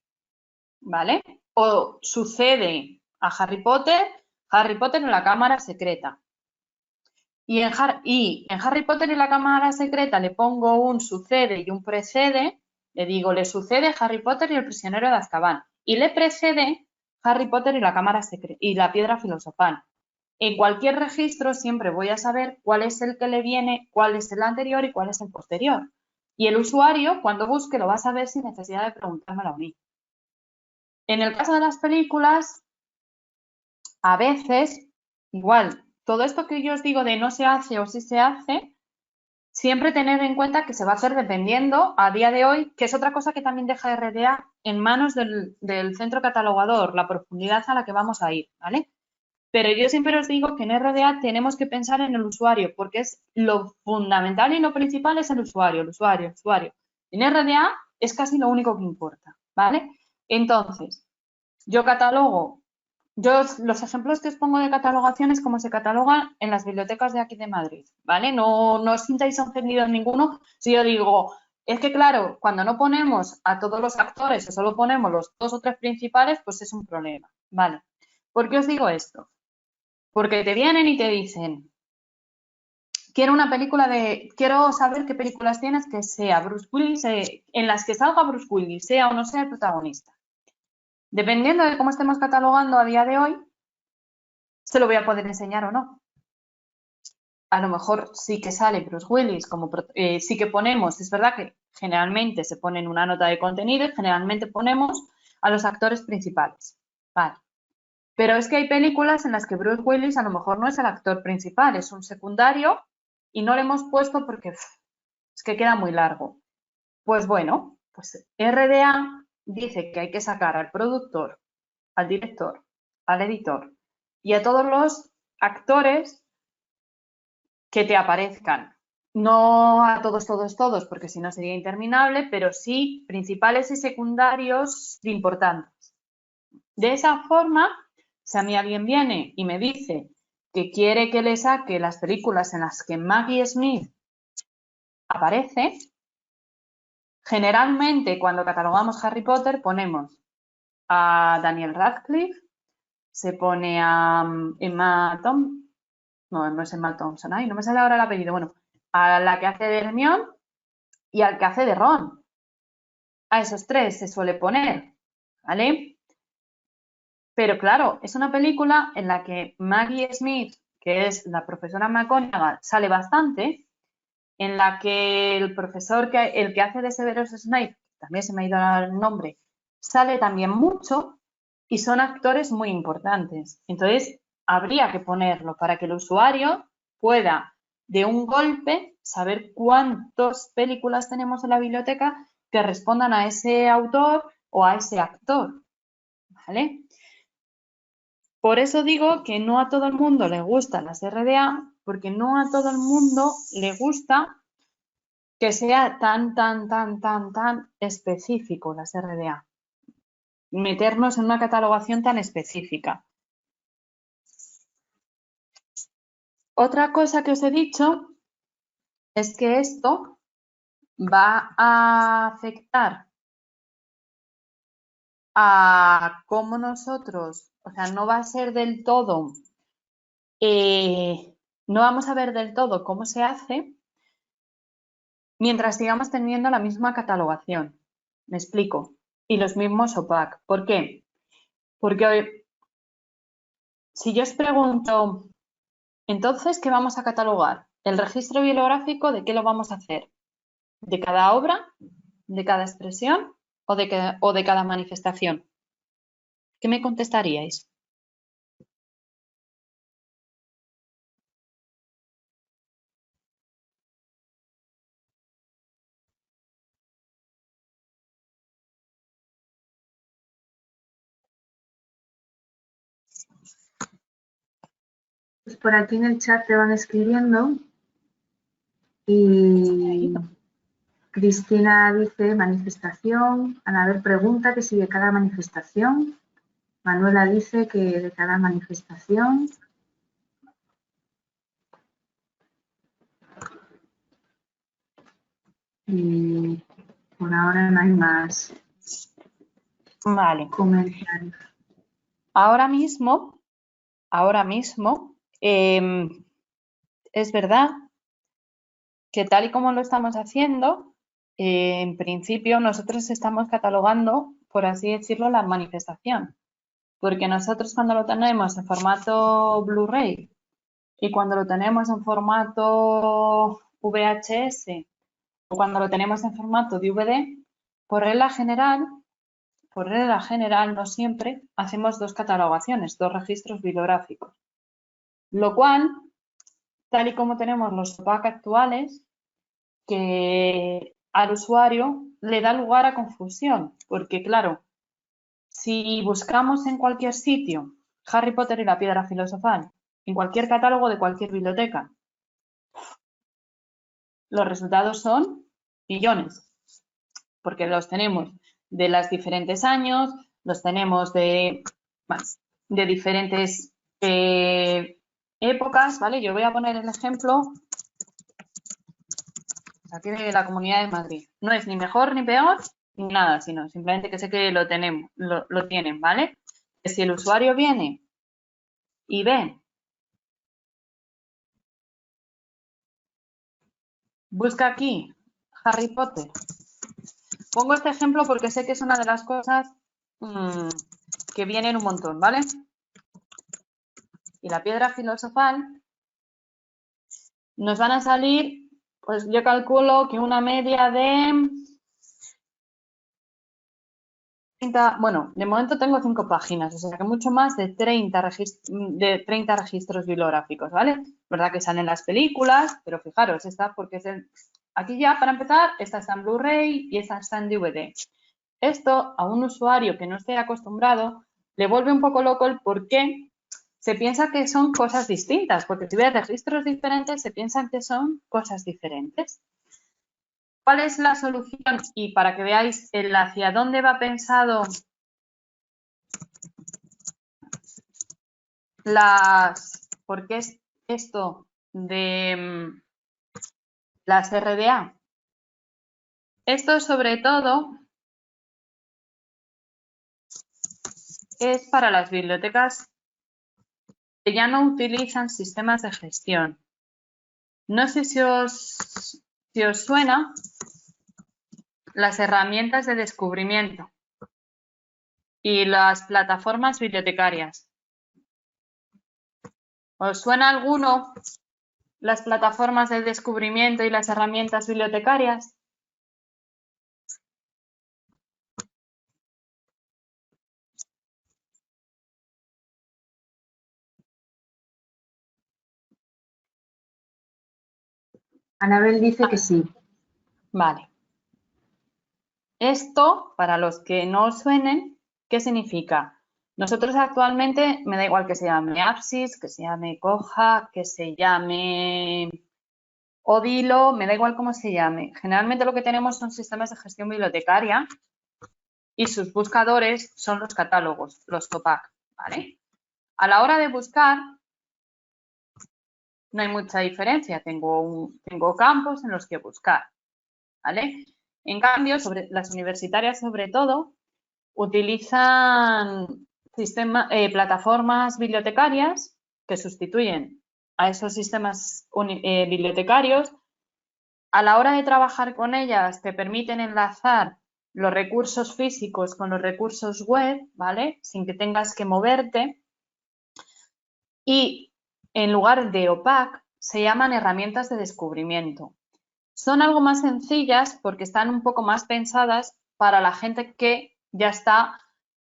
¿vale? O sucede a Harry Potter en la cámara secreta. Y en Harry Potter y la cámara secreta le pongo un sucede y un precede, le digo, le sucede Harry Potter y el prisionero de Azkaban. y le precede Harry Potter y la Cámara Secreta y la Piedra Filosofal. En cualquier registro siempre voy a saber cuál es el que le viene, cuál es el anterior y cuál es el posterior. Y el usuario, cuando busque, lo va a saber sin necesidad de preguntármelo a mí. En el caso de las películas, a veces, igual, todo esto que yo os digo de no se hace o sí se hace, siempre tener en cuenta que se va a hacer dependiendo a día de hoy, que es otra cosa que también deja RDA en manos del centro catalogador, la profundidad a la que vamos a ir, ¿vale? Pero yo siempre os digo que en RDA tenemos que pensar en el usuario, porque es lo fundamental y lo principal es el usuario, el usuario, el usuario. En RDA es casi lo único que importa, ¿vale? Entonces, yo catalogo, los ejemplos que os pongo de catalogación es como se catalogan en las bibliotecas de aquí de Madrid, ¿vale? No os sintáis ofendidos ninguno si yo digo, es que claro, cuando no ponemos a todos los actores o solo ponemos los 2 o 3 principales, pues es un problema, ¿vale? ¿Por qué os digo esto? Porque te vienen y te dicen, quiero saber qué películas tienes que sea Bruce Willis, en las que salga Bruce Willis, sea o no sea el protagonista. Dependiendo de cómo estemos catalogando a día de hoy, se lo voy a poder enseñar o no. A lo mejor sí que sale Bruce Willis, sí que ponemos, es verdad que generalmente se pone en una nota de contenido y generalmente ponemos a los actores principales. Vale. Pero es que hay películas en las que Bruce Willis a lo mejor no es el actor principal, es un secundario y no le hemos puesto porque es que queda muy largo. Pues bueno, pues RDA dice que hay que sacar al productor, al director, al editor y a todos los actores que te aparezcan. No a todos, porque si no sería interminable, pero sí principales y secundarios importantes. De esa forma, si a mí alguien viene y me dice que quiere que le saque las películas en las que Maggie Smith aparece, generalmente cuando catalogamos Harry Potter ponemos a Daniel Radcliffe, se pone a Emma Thompson, no es Emma Thompson, no me sale ahora el apellido, bueno, a la que hace de Hermione y al que hace de Ron. A esos 3 se suele poner, ¿vale? Pero claro, es una película en la que Maggie Smith, que es la profesora McGonagall, sale bastante, en la que el profesor, el que hace de Severus Snape, también se me ha ido el nombre, sale también mucho y son actores muy importantes. Entonces, habría que ponerlo para que el usuario pueda, de un golpe, saber cuántas películas tenemos en la biblioteca que respondan a ese autor o a ese actor, ¿vale? Por eso digo que no a todo el mundo le gustan las RDA, porque no a todo el mundo le gusta que sea tan específico las RDA. Meternos en una catalogación tan específica. Otra cosa que os he dicho es que esto va a afectar a cómo nosotros, o sea, no va a ser del todo, no vamos a ver del todo cómo se hace mientras sigamos teniendo la misma catalogación. Me explico. Y los mismos OPAC. ¿Por qué? Porque si yo os pregunto, entonces, ¿qué vamos a catalogar? ¿El registro bibliográfico de qué lo vamos a hacer? ¿De cada obra? ¿De cada expresión? ¿O de cada manifestación? ¿Qué me contestaríais? Pues por aquí en el chat te van escribiendo y Cristina dice manifestación, Anabel pregunta que si de cada manifestación, Manuela dice que de cada manifestación. Y por ahora no hay más comentarios. Ahora mismo, es verdad que tal y como lo estamos haciendo, en principio nosotros estamos catalogando por así decirlo, la manifestación. Porque nosotros cuando lo tenemos en formato Blu-ray y cuando lo tenemos en formato VHS o cuando lo tenemos en formato DVD, por regla general, no siempre, hacemos dos catalogaciones, dos registros bibliográficos. Lo cual, tal y como tenemos los OPAC actuales, que al usuario le da lugar a confusión, porque claro, si buscamos en cualquier sitio Harry Potter y la piedra filosofal, en cualquier catálogo de cualquier biblioteca, los resultados son millones, porque los tenemos de los diferentes años, los tenemos de diferentes épocas, ¿vale? Yo voy a poner el ejemplo aquí de la Comunidad de Madrid. No es ni mejor ni peor ni nada, sino simplemente que sé que lo tenemos, lo tienen, ¿vale? Si el usuario viene y ve, busca aquí Harry Potter. Pongo este ejemplo porque sé que es una de las cosas que vienen un montón, ¿vale? Y la piedra filosofal nos van a salir, pues yo calculo que una media de 30, bueno, de momento tengo 5 páginas, o sea que mucho más de 30 registros bibliográficos, ¿vale? Verdad que salen las películas, pero fijaros, esta porque es aquí ya, para empezar, esta está en Blu-ray y esta está en DVD. Esto a un usuario que no esté acostumbrado le vuelve un poco loco el por qué se piensa que son cosas distintas, porque si ves registros diferentes se piensan que son cosas diferentes. ¿Cuál es la solución? Y para que veáis el hacia dónde va pensado ¿por qué es esto de las RDA? Esto sobre todo es para las bibliotecas que ya no utilizan sistemas de gestión. No sé si os suena las herramientas de descubrimiento y las plataformas bibliotecarias. ¿Os suena alguno las plataformas de descubrimiento y las herramientas bibliotecarias? Anabel dice que sí. Vale. Esto, para los que no os suenen, ¿qué significa? Nosotros actualmente, me da igual que se llame Apsis, que se llame Koha, que se llame Odilo, me da igual cómo se llame. Generalmente lo que tenemos son sistemas de gestión bibliotecaria y sus buscadores son los catálogos, los TOPAC, ¿vale? A la hora de buscar, no hay mucha diferencia. Tengo campos en los que buscar, ¿vale? En cambio, las universitarias sobre todo utilizan plataformas bibliotecarias que sustituyen a esos sistemas bibliotecarios. A la hora de trabajar con ellas te permiten enlazar los recursos físicos con los recursos web, ¿vale? Sin que tengas que moverte. Y en lugar de OPAC se llaman herramientas de descubrimiento. Son algo más sencillas porque están un poco más pensadas para la gente que ya está,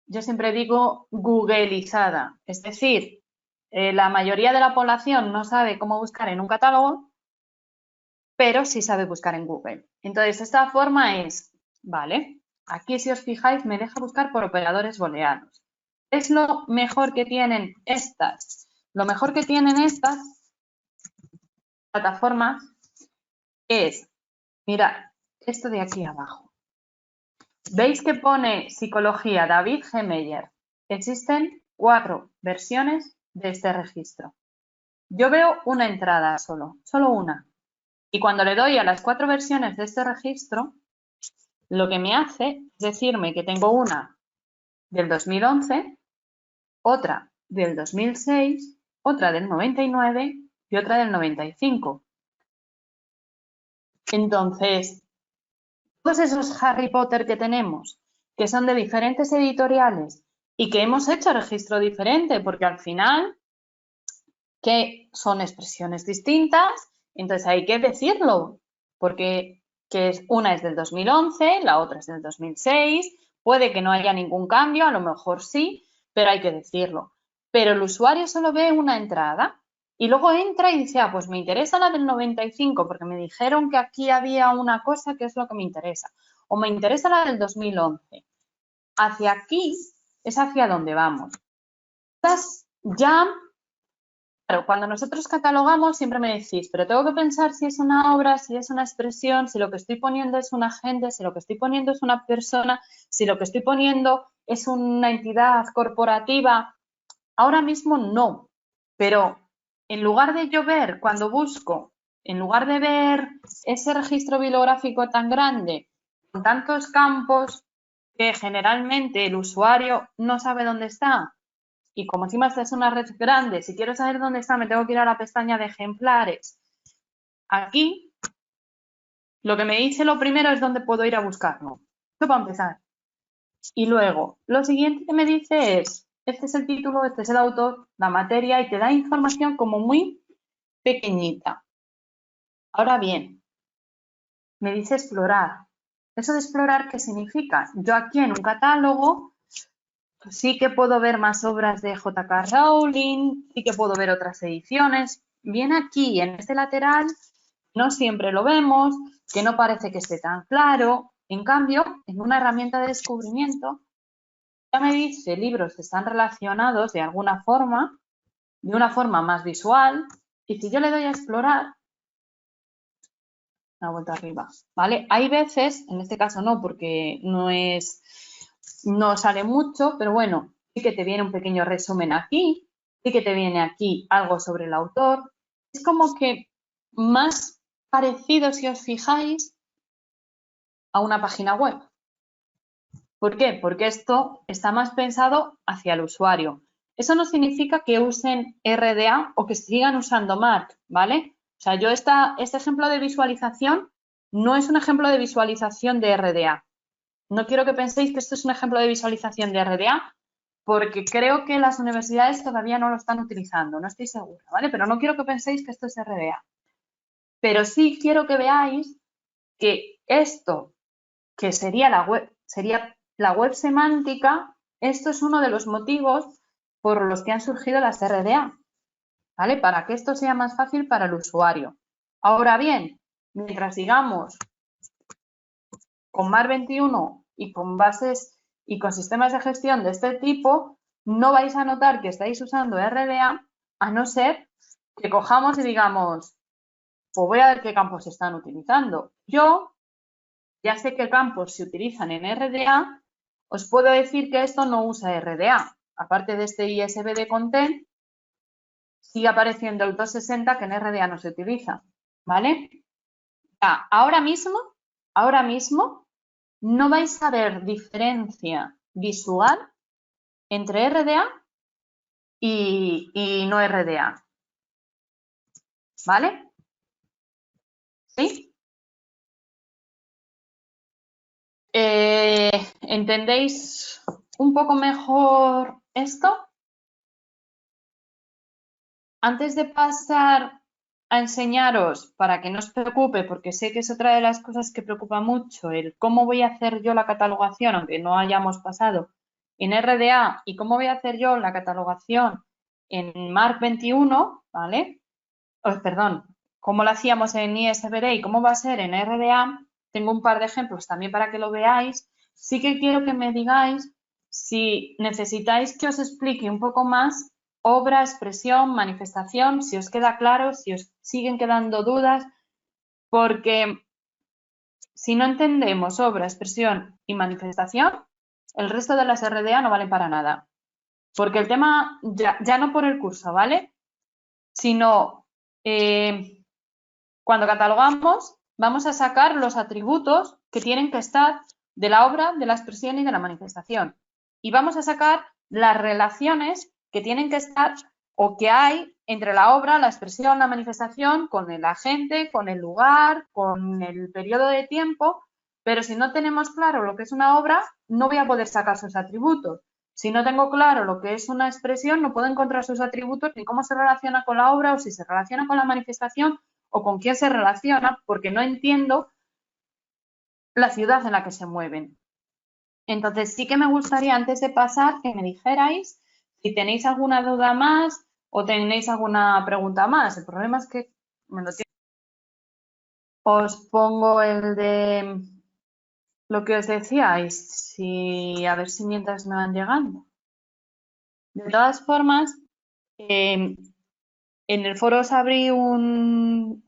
yo siempre digo, googleizada. Es decir, la mayoría de la población no sabe cómo buscar en un catálogo, pero sí sabe buscar en Google. Entonces, esta forma es, vale, aquí si os fijáis me deja buscar por operadores booleanos. Es lo mejor que tienen estas. Lo mejor que tienen estas plataformas es, mirad, esto de aquí abajo. ¿Veis que pone Psicología David G. Meyer? Existen 4 versiones de este registro. Yo veo una entrada solo una. Y cuando le doy a las 4 versiones de este registro, lo que me hace es decirme que tengo una del 2011, otra del 2006, otra del 99 y otra del 95. Entonces, todos esos Harry Potter que tenemos que son de diferentes editoriales y que hemos hecho registro diferente, porque al final, que son expresiones distintas, entonces hay que decirlo, porque una es del 2011, la otra es del 2006, puede que no haya ningún cambio, a lo mejor sí, pero hay que decirlo. Pero el usuario solo ve una entrada y luego entra y dice, ah, pues me interesa la del 95 porque me dijeron que aquí había una cosa que es lo que me interesa, o me interesa la del 2011. Hacia aquí es hacia donde vamos. Ya, claro, cuando nosotros catalogamos siempre me decís, pero tengo que pensar si es una obra, si es una expresión, si lo que estoy poniendo es un agente, si lo que estoy poniendo es una persona, si lo que estoy poniendo es una entidad corporativa. Ahora mismo no, pero en lugar de yo ver cuando busco, en lugar de ver ese registro bibliográfico tan grande, con tantos campos que generalmente el usuario no sabe dónde está, y como encima esta es una red grande, si quiero saber dónde está, me tengo que ir a la pestaña de ejemplares. Aquí, lo que me dice lo primero es dónde puedo ir a buscarlo. Esto para empezar. Y luego, lo siguiente que me dice es, este es el título, este es el autor, la materia, y te da información como muy pequeñita. Ahora bien, me dice explorar. ¿Eso de explorar qué significa? Yo aquí en un catálogo sí que puedo ver más obras de J.K. Rowling, sí que puedo ver otras ediciones. Bien aquí, en este lateral, no siempre lo vemos, que no parece que esté tan claro. En cambio, en una herramienta de descubrimiento, ya me dice libros que están relacionados de alguna forma, de una forma más visual, y si yo le doy a explorar, una vuelta arriba, ¿vale? Hay veces, en este caso no, porque no sale mucho, pero bueno, sí que te viene un pequeño resumen aquí, sí que te viene aquí algo sobre el autor. Es como que más parecido, si os fijáis, a una página web. ¿Por qué? Porque esto está más pensado hacia el usuario. Eso no significa que usen RDA o que sigan usando Mark, ¿vale? O sea, yo este ejemplo de visualización no es un ejemplo de visualización de RDA. No quiero que penséis que esto es un ejemplo de visualización de RDA porque creo que las universidades todavía no lo están utilizando, no estoy segura, ¿vale? Pero no quiero que penséis que esto es RDA. Pero sí quiero que veáis que esto, que sería la web semántica, esto es uno de los motivos por los que han surgido las RDA, ¿vale? Para que esto sea más fácil para el usuario. Ahora bien, mientras sigamos con MAR 21 y con bases y con sistemas de gestión de este tipo, no vais a notar que estáis usando RDA, a no ser que cojamos y digamos, pues voy a ver qué campos se están utilizando. Yo ya sé qué campos se utilizan en RDA, os puedo decir que esto no usa RDA. Aparte de este ISB de content, sigue apareciendo el 260 que en RDA no se utiliza, ¿vale? Ya, ahora mismo no vais a ver diferencia visual entre RDA y no RDA, ¿vale? ¿Sí? ¿Entendéis un poco mejor esto? Antes de pasar a enseñaros, para que no os preocupe, porque sé que es otra de las cosas que preocupa mucho, el cómo voy a hacer yo la catalogación, aunque no hayamos pasado en RDA, y cómo voy a hacer yo la catalogación en MARC 21, ¿vale? Perdón, cómo lo hacíamos en ISBD y cómo va a ser en RDA, tengo un par de ejemplos también para que lo veáis. Sí que quiero que me digáis si necesitáis que os explique un poco más obra, expresión, manifestación, si os queda claro, si os siguen quedando dudas, porque si no entendemos obra, expresión y manifestación, el resto de las RDA no valen para nada. Porque el tema, ya no por el curso, ¿vale? Sino cuando catalogamos, vamos a sacar los atributos que tienen que estar de la obra, de la expresión y de la manifestación. Y vamos a sacar las relaciones que tienen que estar o que hay entre la obra, la expresión, la manifestación, con el agente, con el lugar, con el periodo de tiempo, Pero si no tenemos claro lo que es una obra, no voy a poder sacar sus atributos. Si no tengo claro lo que es una expresión, no puedo encontrar sus atributos ni cómo se relaciona con la obra o si se relaciona con la manifestación o con quién se relaciona, porque no entiendo la ciudad en la que se mueven. Entonces, sí que me gustaría, antes de pasar, que me dijerais si tenéis alguna duda más o tenéis alguna pregunta más. El problema es que me lo tiene. Os pongo el de lo que os decíais, a ver si mientras me van llegando. De todas formas, en el foro os abrí bueno,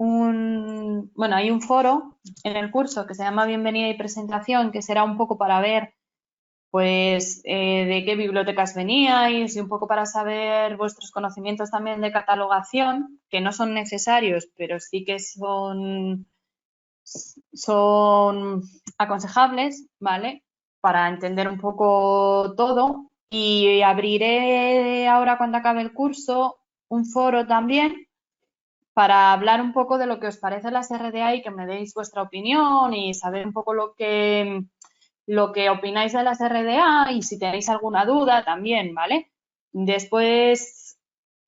hay un foro en el curso que se llama Bienvenida y Presentación, que será un poco para ver pues de qué bibliotecas veníais y un poco para saber vuestros conocimientos también de catalogación, que no son necesarios, pero sí que son aconsejables, ¿vale? Para entender un poco todo. Y abriré ahora, cuando acabe el curso, un foro también para hablar un poco de lo que os parece las RDA y que me deis vuestra opinión y saber un poco lo que opináis de las RDA y si tenéis alguna duda también, ¿vale? Después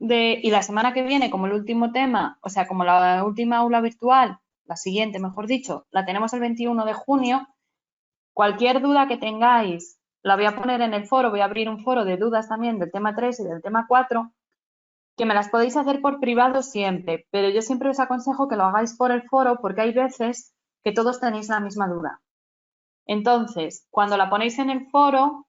y la semana que viene, como el último tema, o sea, como la última aula virtual, la siguiente, mejor dicho, la tenemos el 21 de junio. Cualquier duda que tengáis, la voy a poner en el foro, voy a abrir un foro de dudas también del tema 3 y del tema 4, que me las podéis hacer por privado siempre, pero yo siempre os aconsejo que lo hagáis por el foro porque hay veces que todos tenéis la misma duda. Entonces, cuando la ponéis en el foro,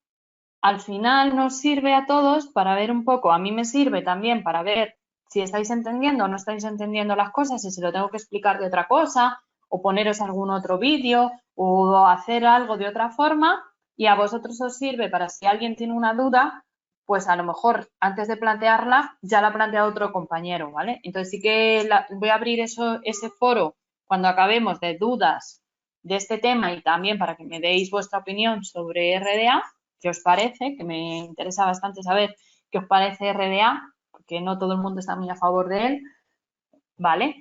al final nos sirve a todos para ver un poco, a mí me sirve también para ver si estáis entendiendo o no estáis entendiendo las cosas y si lo tengo que explicar de otra cosa o poneros algún otro vídeo o hacer algo de otra forma, y a vosotros os sirve para si alguien tiene una duda, pues a lo mejor antes de plantearla ya la ha planteado otro compañero, ¿vale? Entonces sí que voy a abrir ese foro cuando acabemos de dudas de este tema y también para que me deis vuestra opinión sobre RDA, qué os parece, que me interesa bastante saber qué os parece RDA, porque no todo el mundo está muy a favor de él, ¿vale?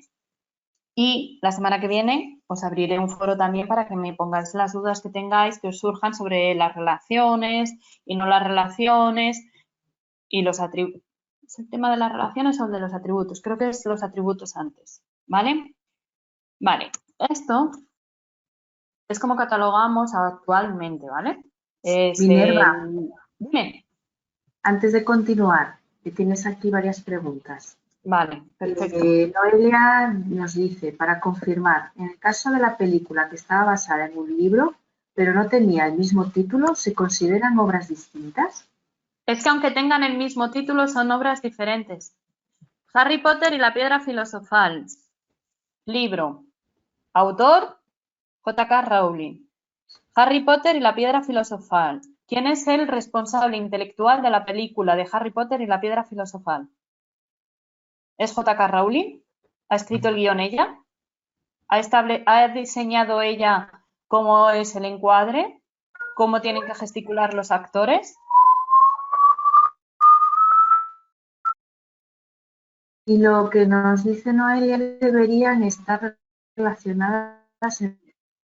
Y la semana que viene os abriré un foro también para que me pongáis las dudas que tengáis, que os surjan sobre las relaciones y no las relaciones y los atributos. ¿Es el tema de las relaciones o el de los atributos? Creo que es los atributos antes, ¿vale? Vale, esto es como catalogamos actualmente, ¿vale? Minerva, Dime. antes de continuar, que tienes aquí varias preguntas. Vale, perfecto. Noelia nos dice, para confirmar, en el caso de la película que estaba basada en un libro, pero no tenía el mismo título, ¿se consideran obras distintas? Es que aunque tengan el mismo título, son obras diferentes. Harry Potter y la piedra filosofal. Libro. Autor, J.K. Rowling. Harry Potter y la piedra filosofal. ¿Quién es el responsable intelectual de la película de Harry Potter y la piedra filosofal? ¿Es J.K. Rowling? ¿Ha escrito el guión ella? ¿Ha diseñado ella cómo es el encuadre? ¿Cómo tienen que gesticular los actores? Y lo que nos dice Noelia, deberían estar relacionadas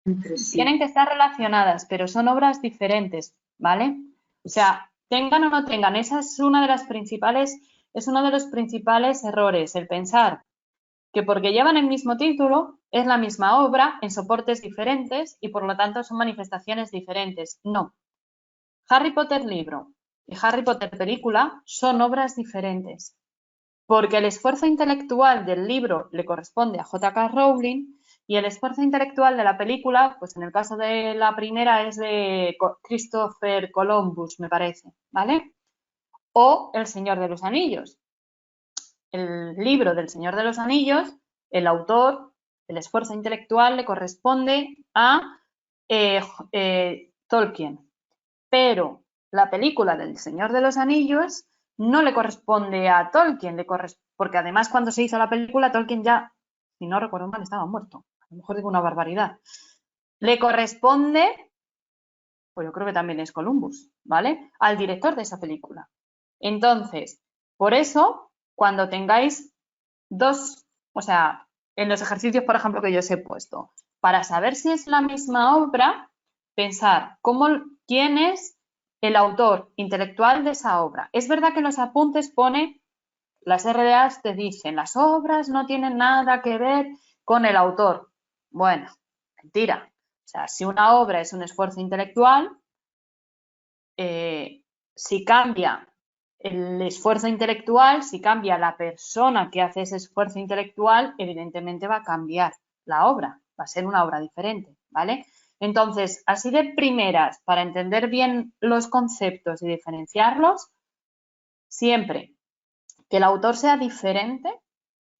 entre sí. Tienen que estar relacionadas, pero son obras diferentes, ¿vale? O sea, tengan o no tengan, esa es uno de los principales errores, el pensar que porque llevan el mismo título es la misma obra en soportes diferentes y por lo tanto son manifestaciones diferentes. No. Harry Potter libro y Harry Potter película son obras diferentes, porque el esfuerzo intelectual del libro le corresponde a J.K. Rowling y el esfuerzo intelectual de la película, pues en el caso de la primera es de Christopher Columbus, me parece, ¿vale? O El Señor de los Anillos. El libro del Señor de los Anillos, el autor, el esfuerzo intelectual le corresponde a Tolkien, pero la película del Señor de los Anillos no le corresponde a Tolkien, porque además cuando se hizo la película Tolkien ya, si no recuerdo mal, estaba muerto. A lo mejor digo una barbaridad. Le corresponde, pues yo creo que también es Columbus, ¿vale? Al director de esa película. Entonces, por eso, cuando tengáis dos, o sea, en los ejercicios, por ejemplo, que yo os he puesto, para saber si es la misma obra, pensar quién es el autor intelectual de esa obra. Es verdad que en los apuntes pone, las RDAs te dicen, las obras no tienen nada que ver con el autor. Bueno, mentira. O sea, si una obra es un esfuerzo intelectual, si cambia el esfuerzo intelectual, si cambia la persona que hace ese esfuerzo intelectual, evidentemente va a cambiar la obra, va a ser una obra diferente, ¿vale? Entonces, así de primeras, para entender bien los conceptos y diferenciarlos, siempre que el autor sea diferente,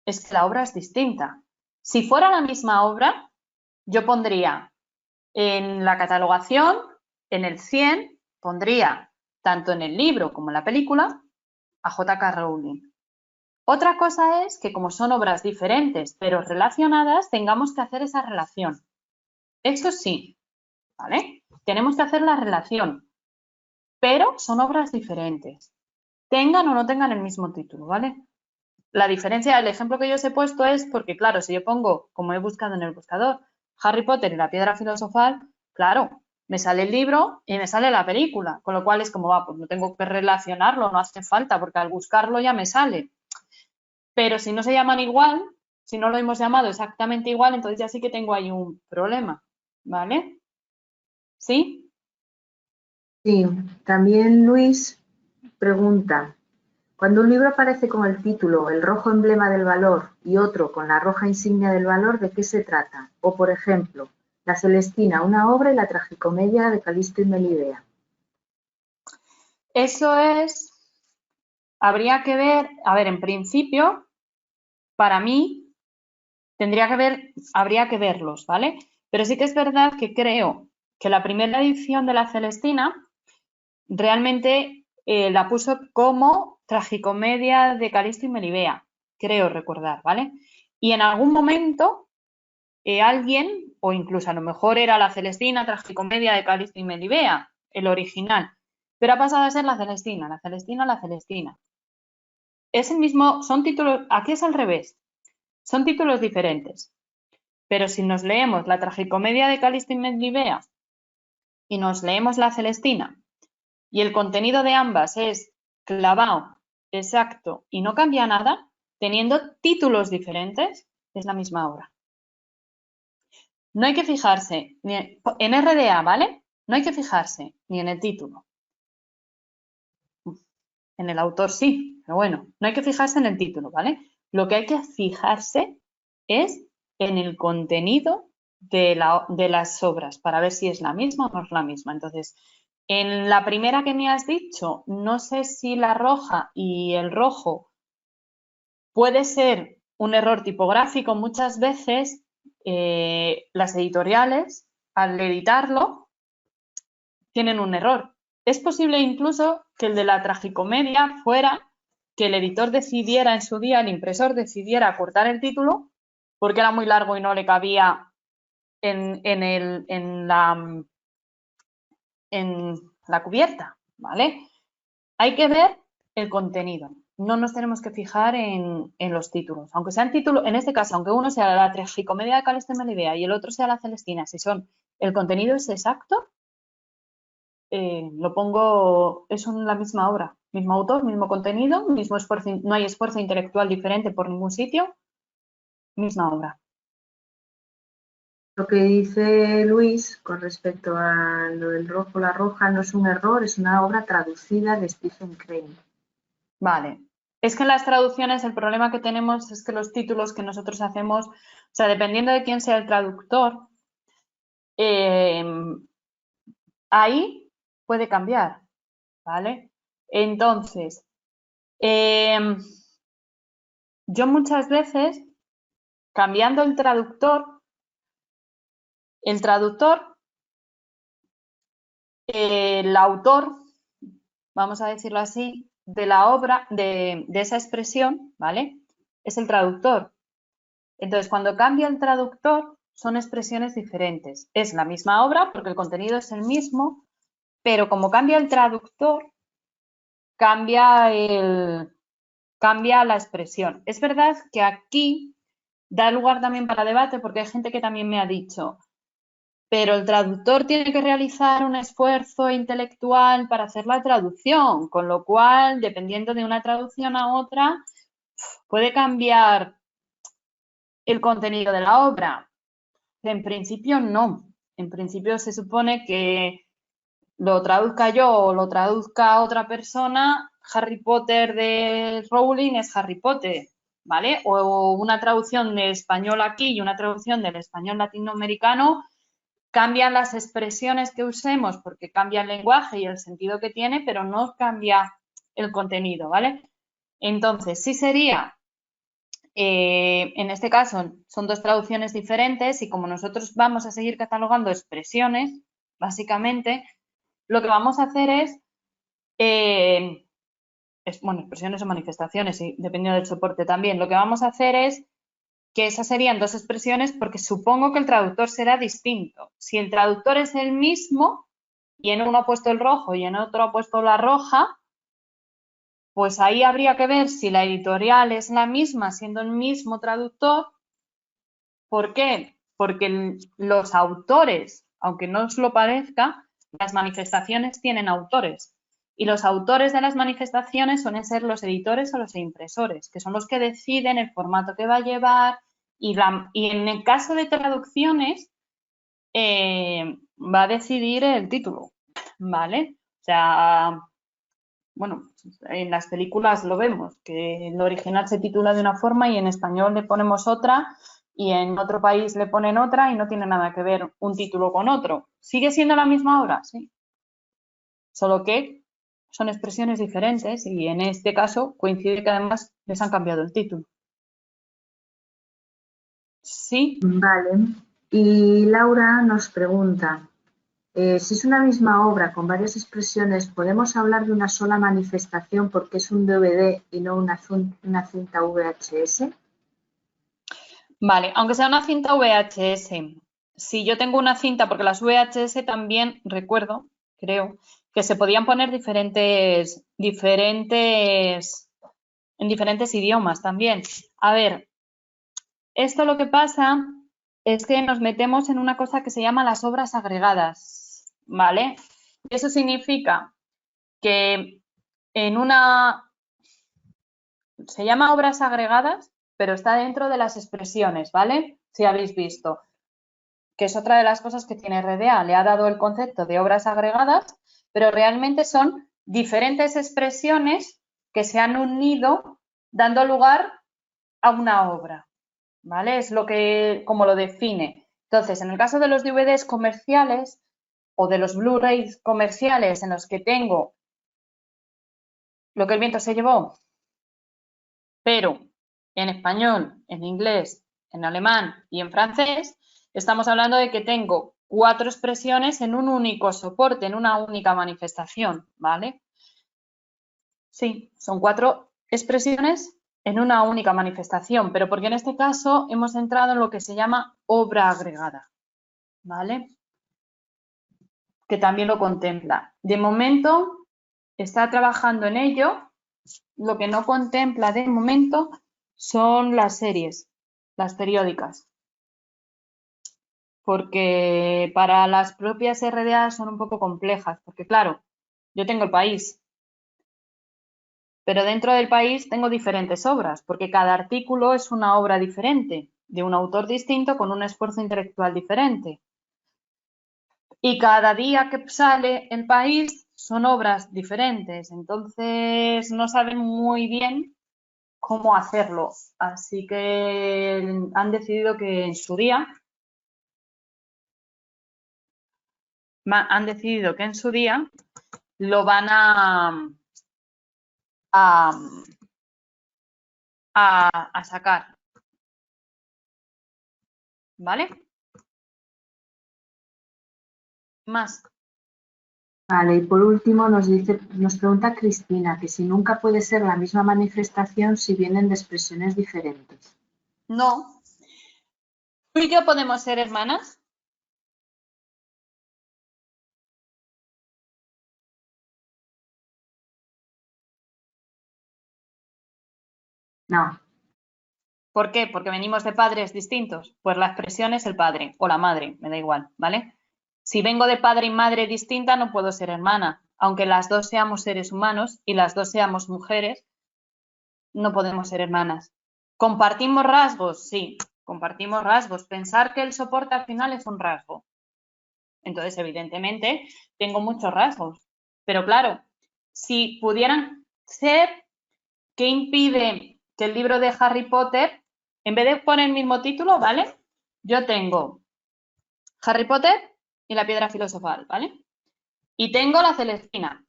es que la obra es distinta. Si fuera la misma obra, yo pondría en la catalogación, en el 100, pondría tanto en el libro como en la película a J.K. Rowling. Otra cosa es que como son obras diferentes pero relacionadas, tengamos que hacer esa relación. Eso sí, ¿vale? Tenemos que hacer la relación, pero son obras diferentes. Tengan o no tengan el mismo título, ¿vale? La diferencia, el ejemplo que yo os he puesto es porque, claro, si yo pongo, como he buscado en el buscador, Harry Potter y la piedra filosofal, claro, me sale el libro y me sale la película, con lo cual es como, pues no tengo que relacionarlo, no hace falta, porque al buscarlo ya me sale. Pero si no se llaman igual, si no lo hemos llamado exactamente igual, entonces ya sí que tengo ahí un problema, ¿vale? ¿Sí? Sí, también Luis pregunta, cuando un libro aparece con el título El rojo emblema del valor y otro con la roja insignia del valor, ¿de qué se trata? O, por ejemplo, La Celestina, una obra y la tragicomedia de Calisto y Melibea. Eso es, habría que ver, a ver, en principio, para mí, habría que verlos, ¿vale? Pero sí que es verdad que creo que la primera edición de La Celestina realmente la puso como tragicomedia de Calisto y Melibea, creo recordar, ¿vale? Y en algún momento alguien, o incluso a lo mejor era La Celestina, tragicomedia de Calisto y Melibea, el original, pero ha pasado a ser La Celestina, La Celestina, La Celestina. Es el mismo, son títulos, aquí es al revés, son títulos diferentes. Pero si nos leemos la tragicomedia de Calisto y Melibea y nos leemos la Celestina y el contenido de ambas es clavado, exacto y no cambia nada, teniendo títulos diferentes, es la misma obra. No hay que fijarse en RDA, ¿vale? No hay que fijarse ni en el título. En el autor sí, pero bueno, no hay que fijarse en el título, ¿vale? Lo que hay que fijarse es en el contenido de las obras para ver si es la misma o no es la misma. Entonces, en la primera que me has dicho, no sé si la roja y el rojo puede ser un error tipográfico. Muchas veces las editoriales, al editarlo, tienen un error. Es posible incluso que el de la tragicomedia fuera que el editor decidiera en su día, el impresor decidiera cortar el título porque era muy largo y no le cabía en la cubierta, ¿vale? Hay que ver el contenido. No nos tenemos que fijar en los títulos. Aunque sean títulos, en este caso, aunque uno sea la tragicomedia de Calisto y Melibea y el otro sea la Celestina, si el contenido es exacto, lo pongo, es la misma obra, mismo autor, mismo contenido, mismo esfuerzo, no hay esfuerzo intelectual diferente por ningún sitio, misma obra. Lo que dice Luis con respecto a lo del rojo, la roja, no es un error, es una obra traducida de Stephen Crane. Vale. Es que en las traducciones el problema que tenemos es que los títulos que nosotros hacemos, o sea, dependiendo de quién sea el traductor, ahí puede cambiar, ¿vale? Entonces, yo muchas veces, cambiando el traductor, el autor, vamos a decirlo así, de la obra, de esa expresión, ¿vale? Es el traductor. Entonces, cuando cambia el traductor, son expresiones diferentes. Es la misma obra porque el contenido es el mismo, pero como cambia el traductor, cambia la expresión. Es verdad que aquí da lugar también para debate porque hay gente que también me ha dicho, pero el traductor tiene que realizar un esfuerzo intelectual para hacer la traducción, con lo cual, dependiendo de una traducción a otra, puede cambiar el contenido de la obra. En principio no. En principio se supone que lo traduzca yo o lo traduzca otra persona, Harry Potter de Rowling es Harry Potter, ¿vale? O una traducción de español aquí y una traducción del español latinoamericano, cambian las expresiones que usemos porque cambia el lenguaje y el sentido que tiene, pero no cambia el contenido, ¿vale? Entonces, sí sería, en este caso, son dos traducciones diferentes y como nosotros vamos a seguir catalogando expresiones, básicamente, lo que vamos a hacer bueno, expresiones o manifestaciones, y dependiendo del soporte también, lo que vamos a hacer es que esas serían dos expresiones porque supongo que el traductor será distinto. Si el traductor es el mismo y en uno ha puesto el rojo y en otro ha puesto la roja, pues ahí habría que ver si la editorial es la misma siendo el mismo traductor. ¿Por qué? Porque los autores, aunque no os lo parezca, las manifestaciones tienen autores. Y los autores de las manifestaciones suelen ser los editores o los impresores, que son los que deciden el formato que va a llevar. Y en el caso de traducciones, va a decidir el título, ¿vale? O sea, bueno, en las películas lo vemos, que el original se titula de una forma y en español le ponemos otra y en otro país le ponen otra y no tiene nada que ver un título con otro. ¿Sigue siendo la misma obra? Sí. Solo que son expresiones diferentes y en este caso coincide que además les han cambiado el título. Sí. Vale. Y Laura nos pregunta, si es una misma obra con varias expresiones, ¿podemos hablar de una sola manifestación porque es un DVD y no una cinta VHS? Vale, aunque sea una cinta VHS, si yo tengo una cinta, porque las VHS también recuerdo, creo, que se podían poner en diferentes idiomas también. A ver, esto lo que pasa es que nos metemos en una cosa que se llama las obras agregadas, ¿vale? Eso significa que se llama obras agregadas, pero está dentro de las expresiones, ¿vale? Si habéis visto, que es otra de las cosas que tiene RDA, le ha dado el concepto de obras agregadas, pero realmente son diferentes expresiones que se han unido dando lugar a una obra, ¿vale? Es como lo define. Entonces, en el caso de los DVDs comerciales o de los Blu-rays comerciales en los que tengo Lo que el viento se llevó, pero en español, en inglés, en alemán y en francés, estamos hablando de que tengo 4 expresiones en un único soporte, en una única manifestación, ¿vale? Sí, son 4 expresiones en una única manifestación, pero porque en este caso hemos entrado en lo que se llama obra agregada, ¿vale? Que también lo contempla. De momento está trabajando en ello. Lo que no contempla de momento son las series, las periódicas, porque para las propias RDA son un poco complejas, porque claro, yo tengo el país, pero dentro del país tengo diferentes obras, porque cada artículo es una obra diferente, de un autor distinto con un esfuerzo intelectual diferente. Y cada día que sale el país son obras diferentes, entonces no saben muy bien cómo hacerlo. Así que han decidido que en su día, lo van a, a sacar, ¿vale? Más. Vale, y por último nos pregunta Cristina que si nunca puede ser la misma manifestación si vienen de expresiones diferentes. No. ¿Tú y yo podemos ser hermanas? No. ¿Por qué? Porque venimos de padres distintos. Pues la expresión es el padre o la madre, me da igual, ¿vale? Si vengo de padre y madre distinta, no puedo ser hermana. Aunque las dos seamos seres humanos y las dos seamos mujeres, no podemos ser hermanas. ¿Compartimos rasgos? Sí, compartimos rasgos. Pensar que el soporte al final es un rasgo. Entonces, evidentemente, tengo muchos rasgos. Pero claro, si pudieran ser, ¿qué impide que el libro de Harry Potter, en vez de poner el mismo título, ¿vale? Yo tengo Harry Potter y la piedra filosofal, ¿vale? Y tengo la Celestina.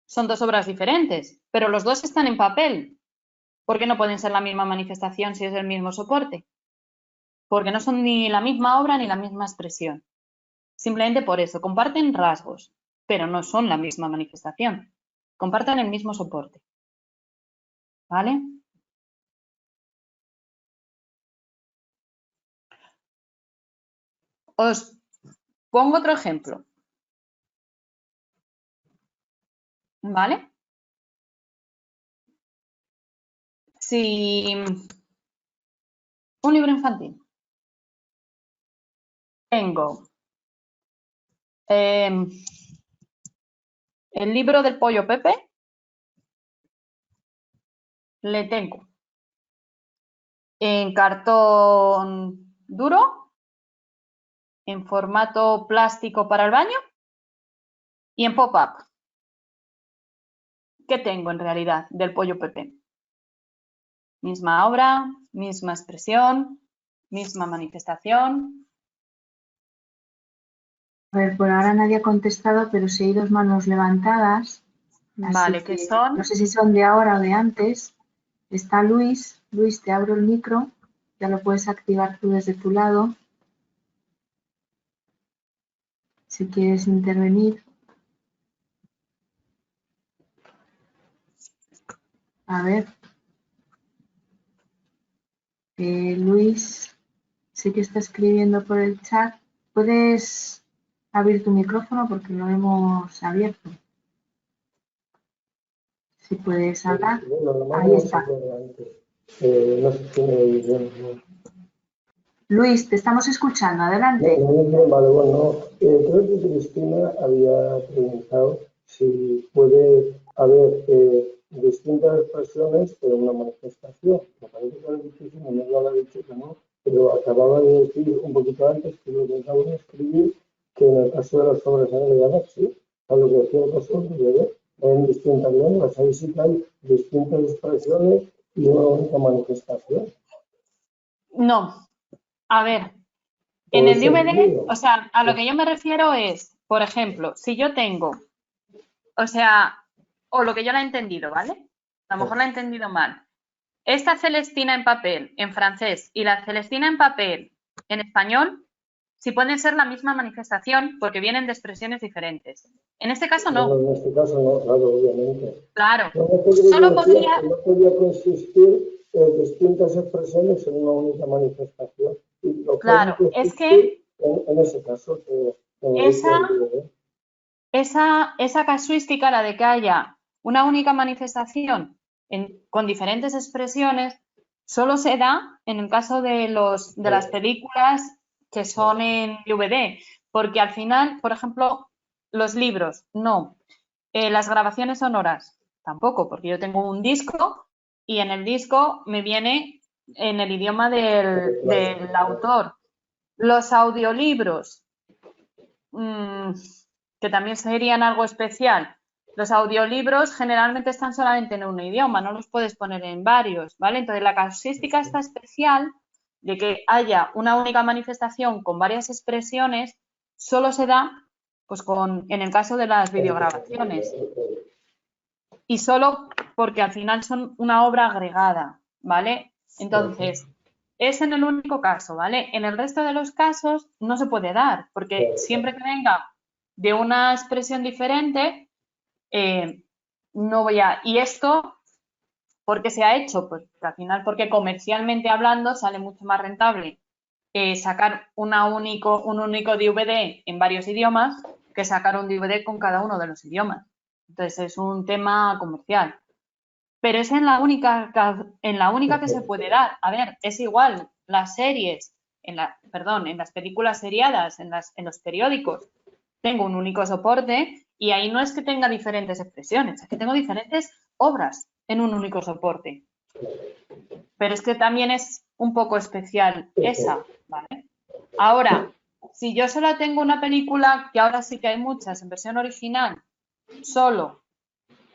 Son dos obras diferentes, pero los dos están en papel. ¿Por qué no pueden ser la misma manifestación si es el mismo soporte? Porque no son ni la misma obra ni la misma expresión. Simplemente por eso, comparten rasgos, pero no son la misma manifestación. Comparten el mismo soporte. ¿Vale? Os pongo otro ejemplo. ¿Vale? Si un libro infantil. Tengo el libro del pollo Pepe. Le tengo en cartón duro, en formato plástico para el baño y en pop-up. ¿Qué tengo en realidad del pollo Pepe? Misma obra, misma expresión, misma manifestación. A ver, por ahora nadie ha contestado, pero sí hay dos manos levantadas. Vale, ¿qué son? No sé si son de ahora o de antes. Está Luis. Luis, te abro el micro. Ya lo puedes activar tú desde tu lado. Si quieres intervenir. A ver. Luis, sí que está escribiendo por el chat. ¿Puedes abrir tu micrófono porque lo hemos abierto? Si puedes hablar. Ahí está. No sé si me dicen. Luis, te estamos escuchando. Adelante. Vale, bueno, creo que Cristina había preguntado si puede haber distintas expresiones de una manifestación. Me parece que era difícil, no me lo ha dicho que no, pero acababa de decir un poquito antes que lo que acabo de escribir, que en el caso de las obras agregadas, sí, a lo que decía el profesor, en distintas lenguas, ahí sí que hay distintas expresiones y una única manifestación. No, a ver, en el DVD, o sea, a lo que yo me refiero es, por ejemplo, si yo tengo, o sea, o lo que yo la he entendido, ¿vale? A lo mejor la he entendido mal. Esta Celestina en papel, en francés, y la Celestina en papel, en español, sí pueden ser la misma manifestación porque vienen de expresiones diferentes. En este caso no. En este caso no, claro, obviamente. Claro. Solo podría... No podría consistir en distintas expresiones en una única manifestación. Y lo claro, es que... En ese caso... Esa casuística, la de que haya una única manifestación con diferentes expresiones, solo se da en el caso de las películas que son en DVD, porque al final, por ejemplo, los libros, no. Las grabaciones sonoras, tampoco, porque yo tengo un disco y en el disco me viene en el idioma del autor. Los audiolibros, que también serían algo especial. Los audiolibros generalmente están solamente en un idioma, no los puedes poner en varios, ¿vale? Entonces la casuística está especial de que haya una única manifestación con varias expresiones, solo se da pues en el caso de las videograbaciones. Y solo porque al final son una obra agregada, ¿vale? Entonces, es en el único caso, ¿vale? En el resto de los casos no se puede dar, porque siempre que venga de una expresión diferente, no voy a... Y esto, ¿por qué se ha hecho? Pues al final porque comercialmente hablando sale mucho más rentable sacar un único DVD en varios idiomas que sacar un DVD con cada uno de los idiomas. Entonces es un tema comercial. pero es en la única que se puede dar. A ver, es igual, las series, en las películas seriadas, en los periódicos, tengo un único soporte y ahí no es que tenga diferentes expresiones, es que tengo diferentes obras en un único soporte. Pero es que también es un poco especial esa, ¿vale? Ahora, si yo solo tengo una película, que ahora sí que hay muchas en versión original, solo,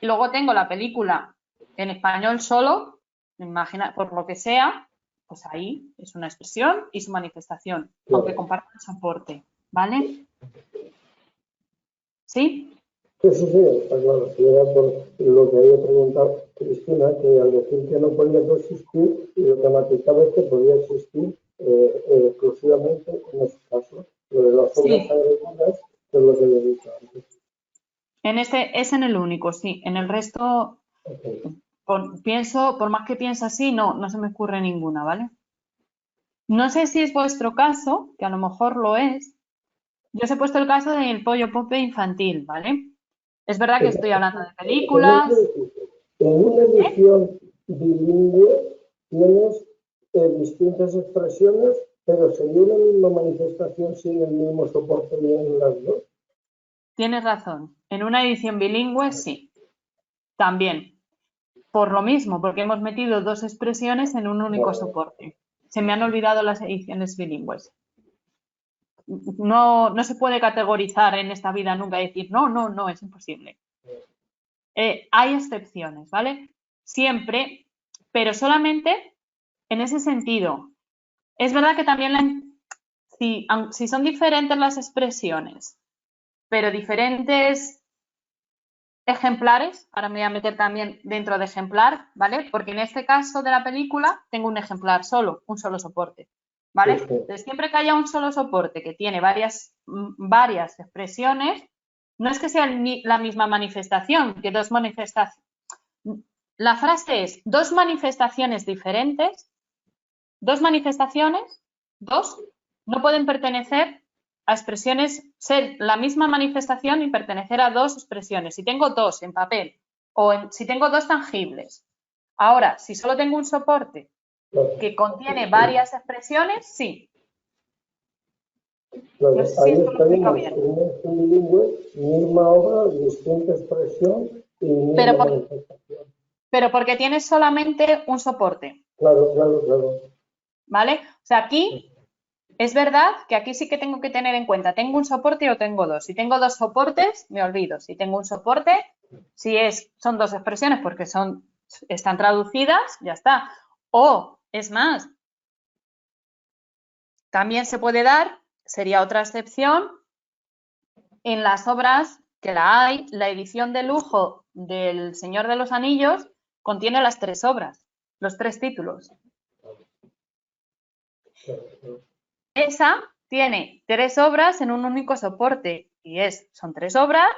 y luego tengo la película en español solo, imagina, por lo que sea, pues ahí es una expresión y su manifestación, aunque compartan el soporte, ¿vale? ¿Sí? Sí, está claro. Si era por lo que había preguntado Cristina, que al decir que no podía coexistir, lo que matizaba es que podía existir exclusivamente en ese caso. Lo de las obras agregadas, que es lo que había dicho antes. En este es en el único, sí. En el resto, Okay. por más que piense así, no se me ocurre ninguna, ¿vale? No sé si es vuestro caso, que a lo mejor lo es. Yo os he puesto el caso del pollo pope infantil, ¿vale? Es verdad que estoy hablando de películas. En una edición bilingüe tienes distintas expresiones, pero sería una misma manifestación sin el mismo soporte en las dos. Tienes razón. En una edición bilingüe, sí. También. Por lo mismo, porque hemos metido dos expresiones en un único soporte. Se me han olvidado las ediciones bilingües. No se puede categorizar en esta vida nunca y decir, no, es imposible. Hay excepciones, ¿vale? Siempre, pero solamente en ese sentido. Es verdad que también si son diferentes las expresiones, pero diferentes ejemplares, ahora me voy a meter también dentro de ejemplar, ¿vale? Porque en este caso de la película tengo un ejemplar solo, un solo soporte, ¿vale? Entonces, siempre que haya un solo soporte que tiene varias expresiones, no es que sea la misma manifestación, que dos manifestaciones. La frase es dos manifestaciones diferentes, dos manifestaciones, no pueden pertenecer a expresiones, ser la misma manifestación y pertenecer a dos expresiones. Si tengo dos en papel o si tengo dos tangibles. Ahora, si solo tengo un soporte que contiene varias expresiones, sí. Claro, No sé si ahí esto lo explico estaríamos bien. en un bilingüe, misma obra, distinta expresión y misma manifestación. Pero porque tienes solamente un soporte. Claro. ¿Vale? O sea, aquí es verdad que aquí sí que tengo que tener en cuenta, ¿tengo un soporte o tengo dos? Si tengo dos soportes, me olvido. Si tengo un soporte, son dos expresiones porque están traducidas, ya está. O, es más, también se puede dar, sería otra excepción, en las obras que la edición de lujo del Señor de los Anillos contiene las tres obras, los tres títulos. Esa tiene tres obras en un único soporte y son tres obras,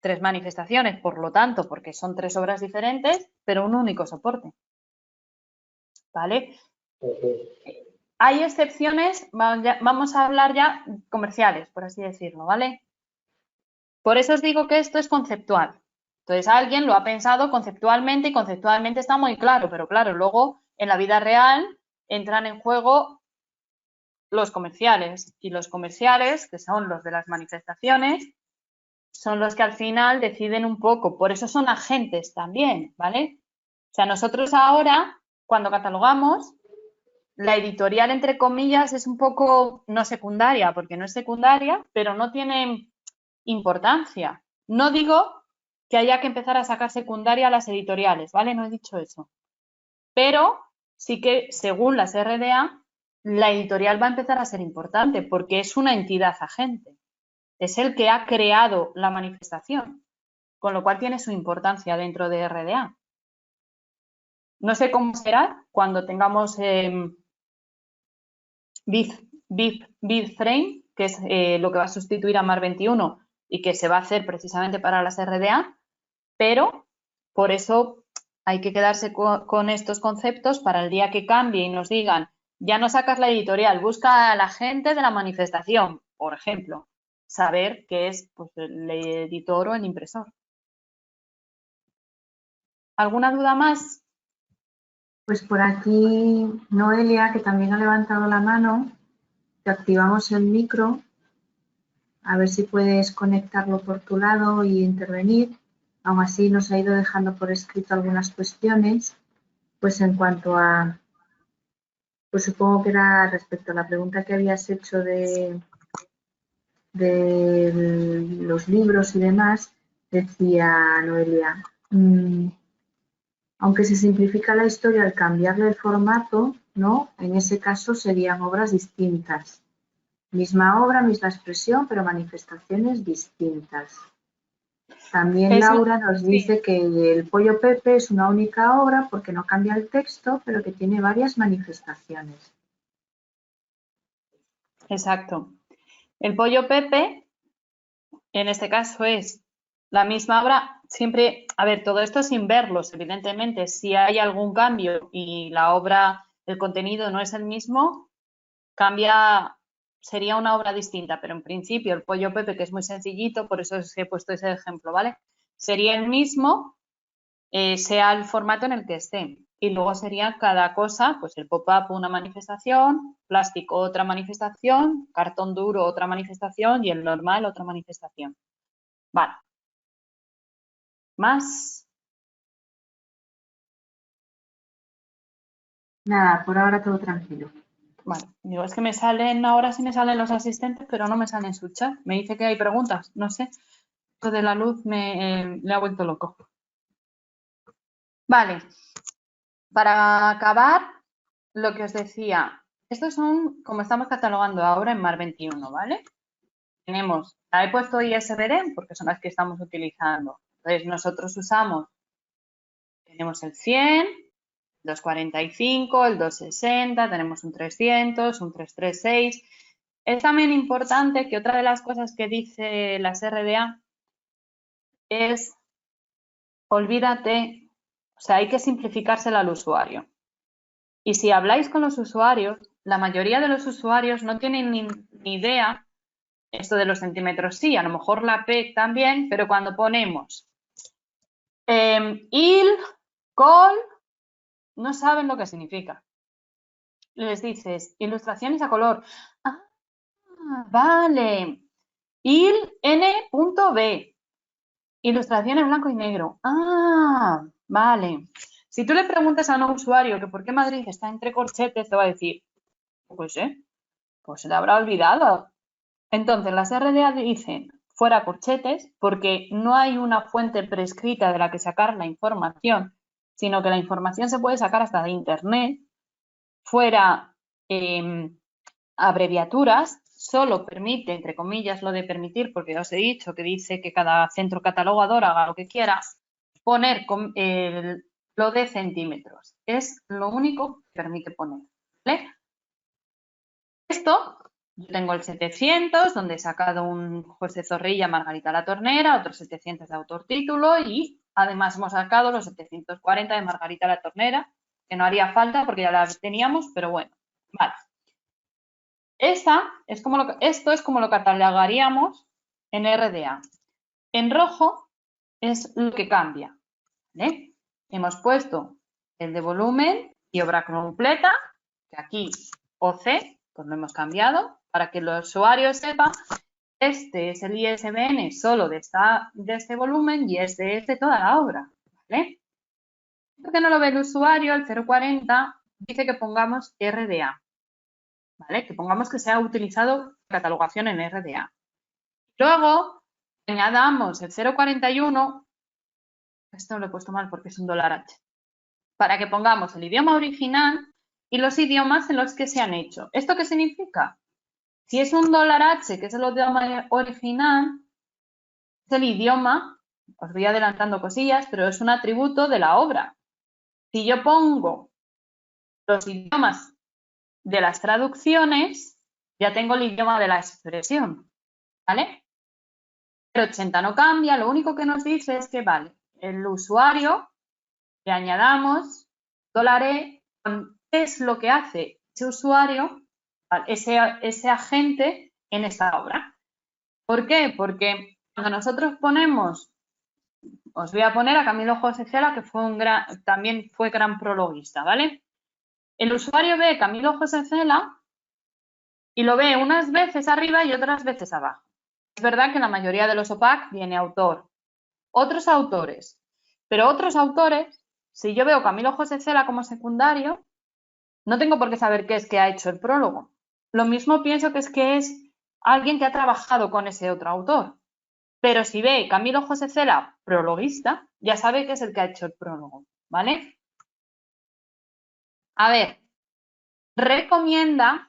tres manifestaciones, por lo tanto, porque son tres obras diferentes, pero un único soporte. ¿Vale? Hay excepciones, vamos a hablar ya comerciales, por así decirlo, ¿vale? Por eso os digo que esto es conceptual. Entonces, alguien lo ha pensado conceptualmente y conceptualmente está muy claro, pero claro, luego en la vida real entran en juego los comerciales y los comerciales, que son los de las manifestaciones, son los que al final deciden un poco, por eso son agentes también, ¿vale? O sea, nosotros ahora, cuando catalogamos, la editorial, entre comillas, es un poco no secundaria, porque no es secundaria, pero no tiene importancia. No digo que haya que empezar a sacar secundaria a las editoriales, ¿vale? No he dicho eso. Pero sí que, según las RDA, la editorial va a empezar a ser importante porque es una entidad agente. Es el que ha creado la manifestación, con lo cual tiene su importancia dentro de RDA. No sé cómo será cuando tengamos BitFrame, que es lo que va a sustituir a MAR 21 y que se va a hacer precisamente para las RDA, pero por eso hay que quedarse con estos conceptos para el día que cambie y nos digan, ya no sacas la editorial, busca a la gente de la manifestación, por ejemplo, saber qué es pues, el editor o el impresor. ¿Alguna duda más? Pues por aquí Noelia, que también ha levantado la mano, te activamos el micro, a ver si puedes conectarlo por tu lado y intervenir. Aún así nos ha ido dejando por escrito algunas cuestiones, pues en cuanto a, pues supongo que era respecto a la pregunta que habías hecho de los libros y demás, decía Noelia, aunque se simplifica la historia al cambiarle el formato, ¿no? En ese caso serían obras distintas. Misma obra, misma expresión, pero manifestaciones distintas. También Laura nos dice que el Pollo Pepe es una única obra porque no cambia el texto, pero que tiene varias manifestaciones. Exacto. El Pollo Pepe, en este caso, es la misma obra, siempre, a ver, todo esto sin verlos, evidentemente, si hay algún cambio y la obra, el contenido no es el mismo, cambia, sería una obra distinta, pero en principio el Pollo Pepe, que es muy sencillito, por eso os he puesto ese ejemplo, ¿vale? Sería el mismo, sea el formato en el que esté. Y luego sería cada cosa, pues el pop-up una manifestación, plástico otra manifestación, cartón duro otra manifestación y el normal otra manifestación. Vale. ¿Más? Nada, por ahora todo tranquilo. Vale, digo, es que me salen, ahora sí me salen los asistentes, pero no me salen su chat. Me dice que hay preguntas, no sé. Esto de la luz me ha vuelto loco. Vale, para acabar, lo que os decía, estos son, como estamos catalogando ahora en Mar 21, ¿vale? Tenemos, la he puesto ISBN porque son las que estamos utilizando. Entonces, nosotros usamos, tenemos el 100, 245, el 260, tenemos un 300, un 336. Es también importante que otra de las cosas que dice las RDA es, olvídate, o sea, hay que simplificársela al usuario. Y si habláis con los usuarios, la mayoría de los usuarios no tienen ni idea, esto de los centímetros sí, a lo mejor la P también, pero cuando ponemos il, col, no saben lo que significa. Les dices ilustraciones a color. Ah, vale. Il, n.b. Ilustración en blanco y negro. Ah, vale. Si tú le preguntas a un usuario que por qué Madrid está entre corchetes, te va a decir, pues se le habrá olvidado. Entonces, las RDA dicen fuera corchetes porque no hay una fuente prescrita de la que sacar la información, sino que la información se puede sacar hasta de internet. Fuera abreviaturas, solo permite, entre comillas, lo de permitir, porque os he dicho que dice que cada centro catalogador haga lo que quiera, poner lo de centímetros. Es lo único que permite poner. ¿Vale? Esto, yo tengo el 700, donde he sacado un José Zorrilla, Margarita la Tornera, otros 700 de autor título y además hemos sacado los 740 de Margarita la Tornera, que no haría falta porque ya la teníamos, pero bueno, vale. Esto es como lo catalogaríamos en RDA. En rojo es lo que cambia. ¿Vale? Hemos puesto el de volumen y obra completa, que aquí OC, pues lo hemos cambiado, para que el usuario sepa, este es el ISBN solo de este volumen y este es de toda la obra. ¿Vale? Esto que no lo ve el usuario, el 040, dice que pongamos RDA. ¿Vale? Que pongamos que se ha utilizado catalogación en RDA. Luego, añadamos el 041, esto lo he puesto mal porque es un $H, para que pongamos el idioma original y los idiomas en los que se han hecho. ¿Esto qué significa? Si es un $H, que es el idioma original, es el idioma, os voy adelantando cosillas, pero es un atributo de la obra. Si yo pongo los idiomas de las traducciones, ya tengo el idioma de la expresión, ¿vale? El 80 no cambia, lo único que nos dice es que, vale, el usuario le añadamos $E con qué es lo que hace ese usuario, ese agente en esta obra. ¿Por qué? Porque cuando nosotros ponemos os voy a poner a Camilo José Cela, que también fue gran prologuista, ¿vale? El usuario ve Camilo José Cela y lo ve unas veces arriba y otras veces abajo. Es verdad que la mayoría de los OPAC viene autor, otros autores, pero otros autores, si yo veo Camilo José Cela como secundario, no tengo por qué saber qué es que ha hecho el prólogo. Lo mismo pienso que es alguien que ha trabajado con ese otro autor. Pero si ve Camilo José Cela prologuista, ya sabe que es el que ha hecho el prólogo, ¿vale? A ver, recomienda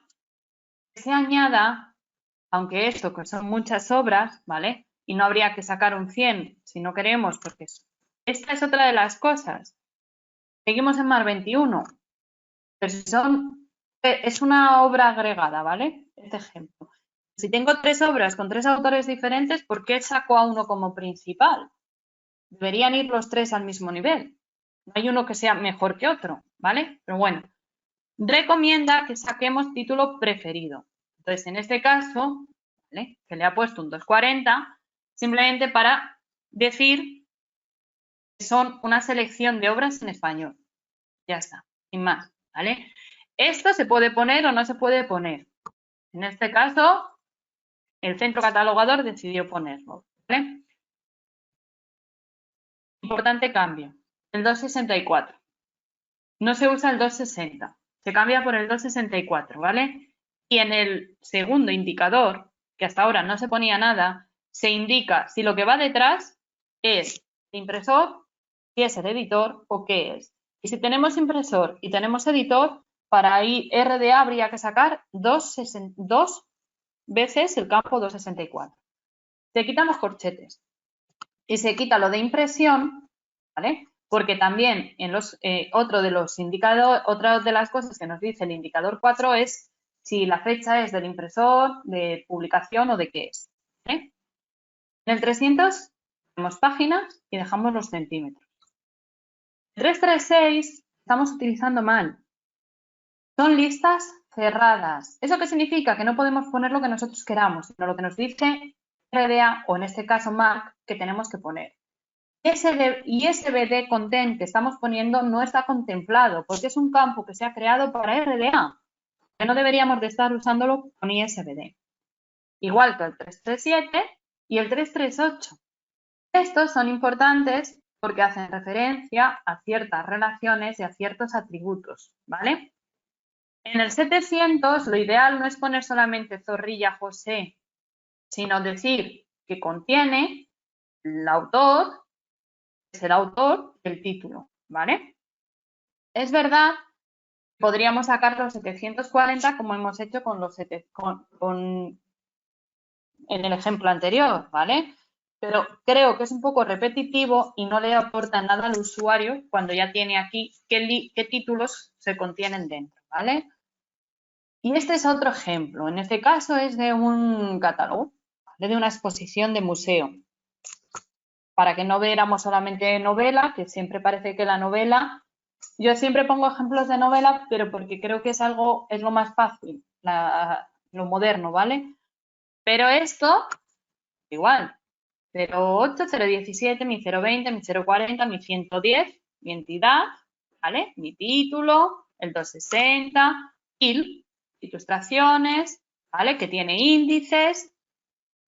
que se añada, aunque esto que son muchas obras, ¿vale? Y no habría que sacar un 100 si no queremos, porque esta es otra de las cosas. Seguimos en Mar 21, pero si es una obra agregada, ¿vale? Este ejemplo. Si tengo 3 obras con 3 autores diferentes, ¿por qué saco a uno como principal? Deberían ir los 3 al mismo nivel. No hay uno que sea mejor que otro, ¿vale? Pero bueno, recomienda que saquemos título preferido. Entonces, en este caso, ¿vale? Que le ha puesto un 240, simplemente para decir que son una selección de obras en español. Ya está, sin más, ¿vale? Esto se puede poner o no se puede poner. En este caso, el centro catalogador decidió ponerlo, ¿vale? Importante cambio, el 264. No se usa el 260, se cambia por el 264, ¿vale? Y en el segundo indicador, que hasta ahora no se ponía nada, se indica si lo que va detrás es el impresor, si es el editor o qué es. Y si tenemos impresor y tenemos editor, para ahí RDA habría que sacar 2 veces el campo 264. Se quitan los corchetes y se quita lo de impresión, ¿vale? Porque también en otra de las cosas que nos dice el indicador 4 es si la fecha es del impresor, de publicación o de qué es. ¿Vale? En el 300 tenemos páginas y dejamos los centímetros. El 336 estamos utilizando mal. Son listas cerradas. ¿Eso qué significa? Que no podemos poner lo que nosotros queramos, sino lo que nos dice RDA o en este caso MARC que tenemos que poner. Y ese BD content que estamos poniendo no está contemplado porque es un campo que se ha creado para RDA, que no deberíamos de estar usándolo con ISBD. Igual que el 337 y el 338. Estos son importantes porque hacen referencia a ciertas relaciones y a ciertos atributos, ¿vale? En el 700 lo ideal no es poner solamente Zorrilla José, sino decir que contiene el autor, es el autor del título, ¿vale? Es verdad que podríamos sacar los 740 como hemos hecho en el ejemplo anterior, ¿vale? Pero creo que es un poco repetitivo y no le aporta nada al usuario cuando ya tiene aquí qué títulos se contienen dentro, ¿vale? Y este es otro ejemplo. En este caso es de un catálogo, ¿vale? De una exposición de museo. Para que no viéramos solamente novela, que siempre parece que la novela... Yo siempre pongo ejemplos de novela, pero porque creo que es lo más fácil, lo moderno, ¿vale? Pero esto, igual, 08, 017, mi 020, mi 040, mi 110, mi entidad, ¿vale? Mi título, el 260, ilustraciones, ¿vale? Que tiene índices,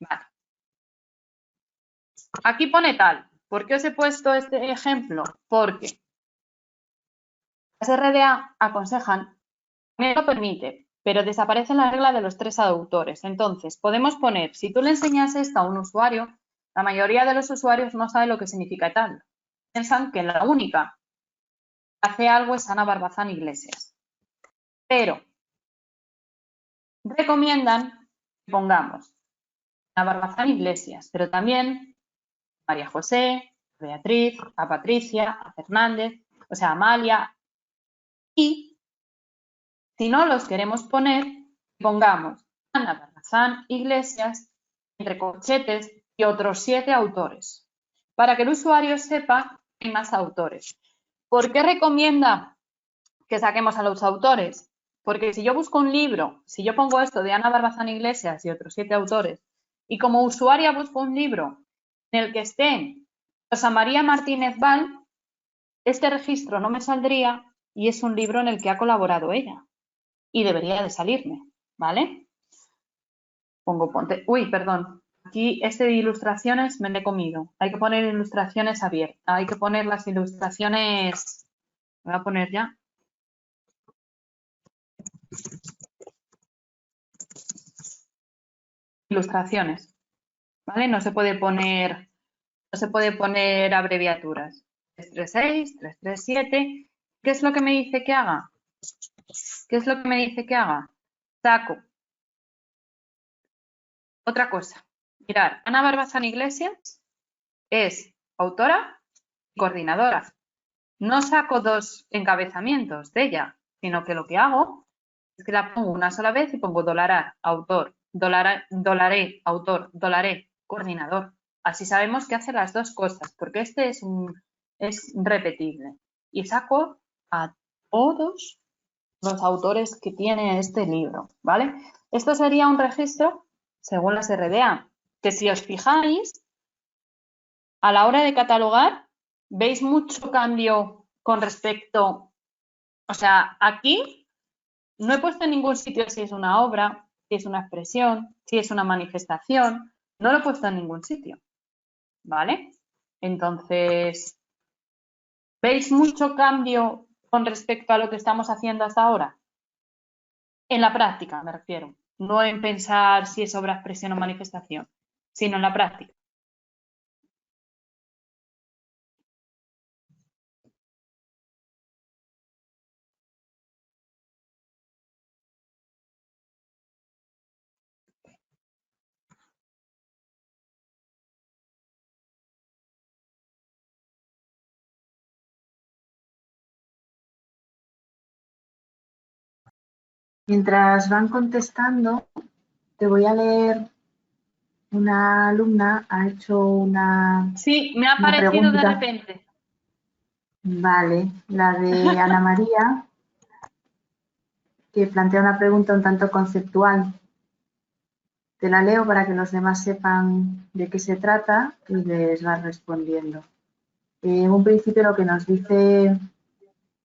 ¿vale? Aquí pone tal. ¿Por qué os he puesto este ejemplo? Porque las RDA aconsejan, me lo permite, pero desaparece la regla de los 3 autores. Entonces, podemos poner, si tú le enseñas esto a un usuario, la mayoría de los usuarios no sabe lo que significa tal. Piensan que la única que hace algo es Ana Barbazán Iglesias. Pero recomiendan que pongamos Ana Barbazán Iglesias, pero también María José, a Beatriz, a Patricia, a Fernández, o sea, Amalia. Y si no los queremos poner, pongamos Ana Barbazán Iglesias, entre corchetes y otros 7 autores, para que el usuario sepa que hay más autores. ¿Por qué recomienda que saquemos a los autores? Porque si yo busco un libro, si yo pongo esto de Ana Barbazán Iglesias y otros 7 autores, y como usuaria busco un libro en el que estén Rosa María Martínez Val, este registro no me saldría y es un libro en el que ha colaborado ella y debería de salirme, ¿vale? Pongo ponte. Uy, perdón. Aquí este de ilustraciones me lo he comido. Hay que poner ilustraciones abiertas. Hay que poner las ilustraciones. Voy a poner ya. Ilustraciones. ¿Vale? No se puede poner abreviaturas. 336, 337. ¿Qué es lo que me dice que haga? ¿Qué es lo que me dice que haga? Saco. Otra cosa. Mirad, Ana Barbazán Iglesias es autora y coordinadora. No saco dos encabezamientos de ella, sino que lo que hago es que la pongo una sola vez y pongo dólar autor, dólaré, autor, dólaré, coordinador. Así sabemos que hace las dos cosas, porque este es repetible. Y saco a todos los autores que tiene este libro, ¿vale? Esto sería un registro según las RDA, que si os fijáis, a la hora de catalogar, veis mucho cambio con respecto, o sea, aquí no he puesto en ningún sitio si es una obra, si es una expresión, si es una manifestación, no lo he puesto en ningún sitio, ¿vale? Entonces, ¿veis mucho cambio con respecto a lo que estamos haciendo hasta ahora? En la práctica, me refiero. No en pensar si es obra, expresión o manifestación, sino en la práctica. Mientras van contestando, te voy a leer. Una alumna ha hecho una Sí, me ha aparecido de pregunta. repente. Vale, la de Ana María, que plantea una pregunta un tanto conceptual. Te la leo para que los demás sepan de qué se trata y les vas respondiendo. En un principio lo que nos dice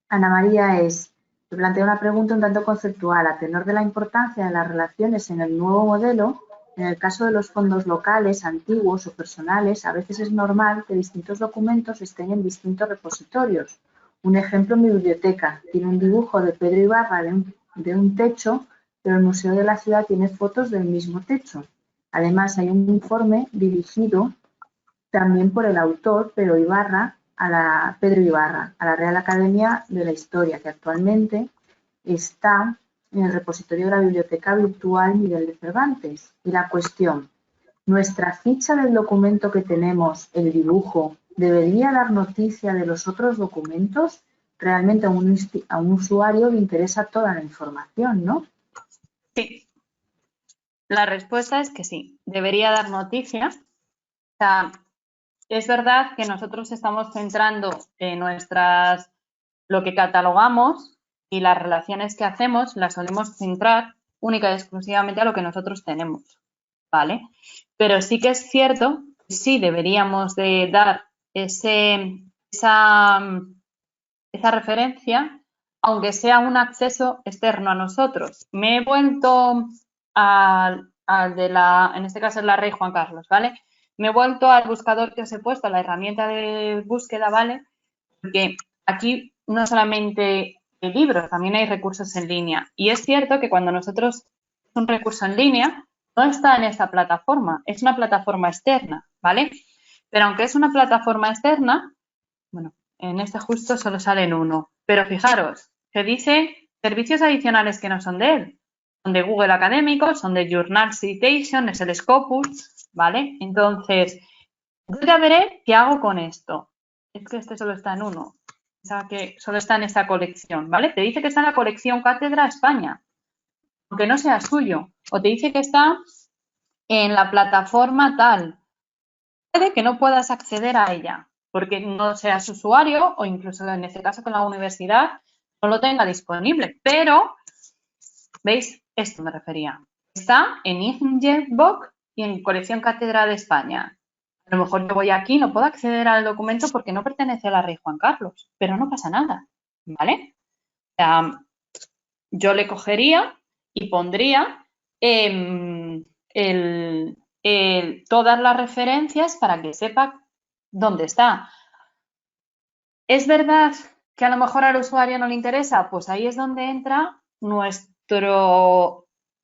Ana María es, te plantea una pregunta un tanto conceptual, a tenor de la importancia de las relaciones en el nuevo modelo. En el caso de los fondos locales, antiguos o personales, a veces es normal que distintos documentos estén en distintos repositorios. Un ejemplo, mi biblioteca tiene un dibujo de Pedro Ibarra de un techo, pero el Museo de la Ciudad tiene fotos del mismo techo. Además, hay un informe dirigido también por el autor Pedro Ibarra, a la Real Academia de la Historia, que actualmente está en el repositorio de la Biblioteca Virtual Miguel de Cervantes. Y la cuestión, ¿nuestra ficha del documento que tenemos, el dibujo, debería dar noticia de los otros documentos? Realmente a un usuario le interesa toda la información, ¿no? Sí. La respuesta es que sí, debería dar noticia. O sea, es verdad que nosotros estamos centrando en lo que catalogamos y las relaciones que hacemos las solemos centrar única y exclusivamente a lo que nosotros tenemos, ¿vale? Pero sí que es cierto que sí deberíamos de dar esa referencia, aunque sea un acceso externo a nosotros. Me he vuelto al en este caso es la Rey Juan Carlos, ¿vale? Me he vuelto al buscador que os he puesto, a la herramienta de búsqueda, ¿vale? Porque aquí no solamente hay libros, también hay recursos en línea. Y es cierto que cuando nosotros un recurso en línea, no está en esta plataforma, es una plataforma externa, ¿vale? Pero aunque es una plataforma externa, bueno, en este justo solo salen uno. Pero fijaros, que dice servicios adicionales que no son de él. Son de Google Académico, son de Journal Citation, es el Scopus, ¿vale? Entonces, yo ya veré qué hago con esto. Es que este solo está en uno. Pensaba que solo está en esta colección, ¿vale? Te dice que está en la colección Cátedra España, aunque no sea suyo. O te dice que está en la plataforma tal. Puede que no puedas acceder a ella, porque no seas usuario o incluso en este caso con la universidad no lo tenga disponible. Pero, ¿veis? Esto me refería. Está en Ingeborg y en Colección Cátedra de España. A lo mejor yo voy aquí, no puedo acceder al documento porque no pertenece a la Rey Juan Carlos, pero no pasa nada, ¿vale? O sea, yo le cogería y pondría todas las referencias para que sepa dónde está. ¿Es verdad que a lo mejor al usuario no le interesa? Pues ahí es donde entra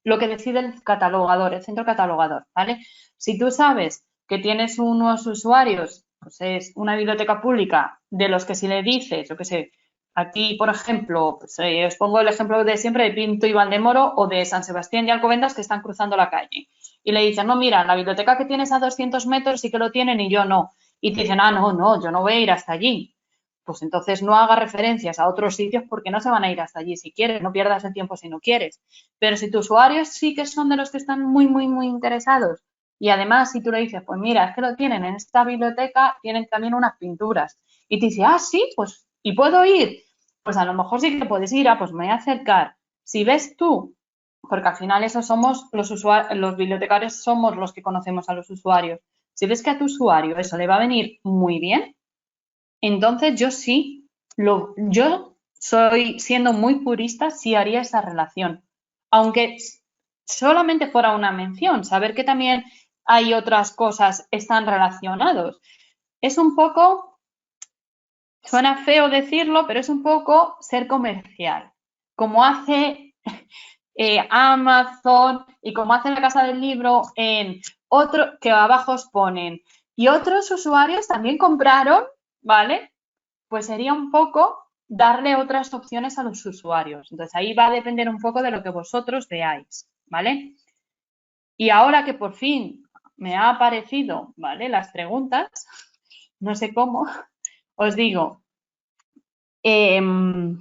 lo que decide el catalogador, el centro catalogador, ¿vale? Si tú sabes que tienes unos usuarios, pues es una biblioteca pública de los que si le dices, yo qué sé, aquí, por ejemplo, pues, os pongo el ejemplo de siempre de Pinto y Valdemoro o de San Sebastián y Alcobendas que están cruzando la calle. Y le dicen, no, mira, la biblioteca que tienes a 200 metros sí que lo tienen y yo no. Y te dicen, ah, no, yo no voy a ir hasta allí. Pues entonces no hagas referencias a otros sitios porque no se van a ir hasta allí si quieres, no pierdas el tiempo si no quieres. Pero si tus usuarios sí que son de los que están muy interesados y además si tú le dices, pues mira, es que lo tienen en esta biblioteca, tienen también unas pinturas y te dice, ah, sí, pues, ¿y puedo ir? Pues a lo mejor sí que puedes ir, pues me voy a acercar. Si ves tú, porque al final eso somos los bibliotecarios somos los que conocemos a los usuarios. Si ves que a tu usuario eso le va a venir muy bien, entonces yo sí, yo soy, siendo muy purista, sí haría esa relación. Aunque solamente fuera una mención, saber que también hay otras cosas están relacionados. Es un poco, suena feo decirlo, pero es un poco ser comercial. Como hace Amazon y como hace la Casa del Libro en otro, que abajo os ponen. Y otros usuarios también compraron, ¿vale? Pues sería un poco darle otras opciones a los usuarios. Entonces ahí va a depender un poco de lo que vosotros veáis, ¿vale? Y ahora que por fin me ha aparecido, ¿vale? Las preguntas, no sé cómo, os digo, veo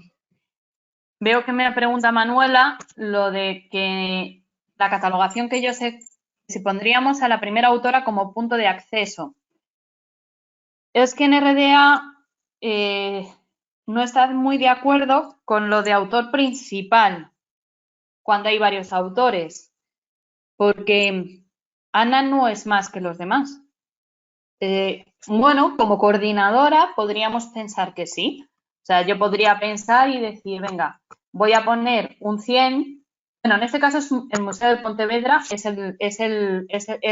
que me pregunta Manuela lo de que la catalogación que yo sé, si pondríamos a la primera autora como punto de acceso. Es que en RDA no está muy de acuerdo con lo de autor principal cuando hay varios autores, porque Ana no es más que los demás. Bueno, como coordinadora podríamos pensar que sí. O sea, yo podría pensar y decir, venga, voy a poner un 100. Bueno, en este caso es el Museo de Pontevedra, es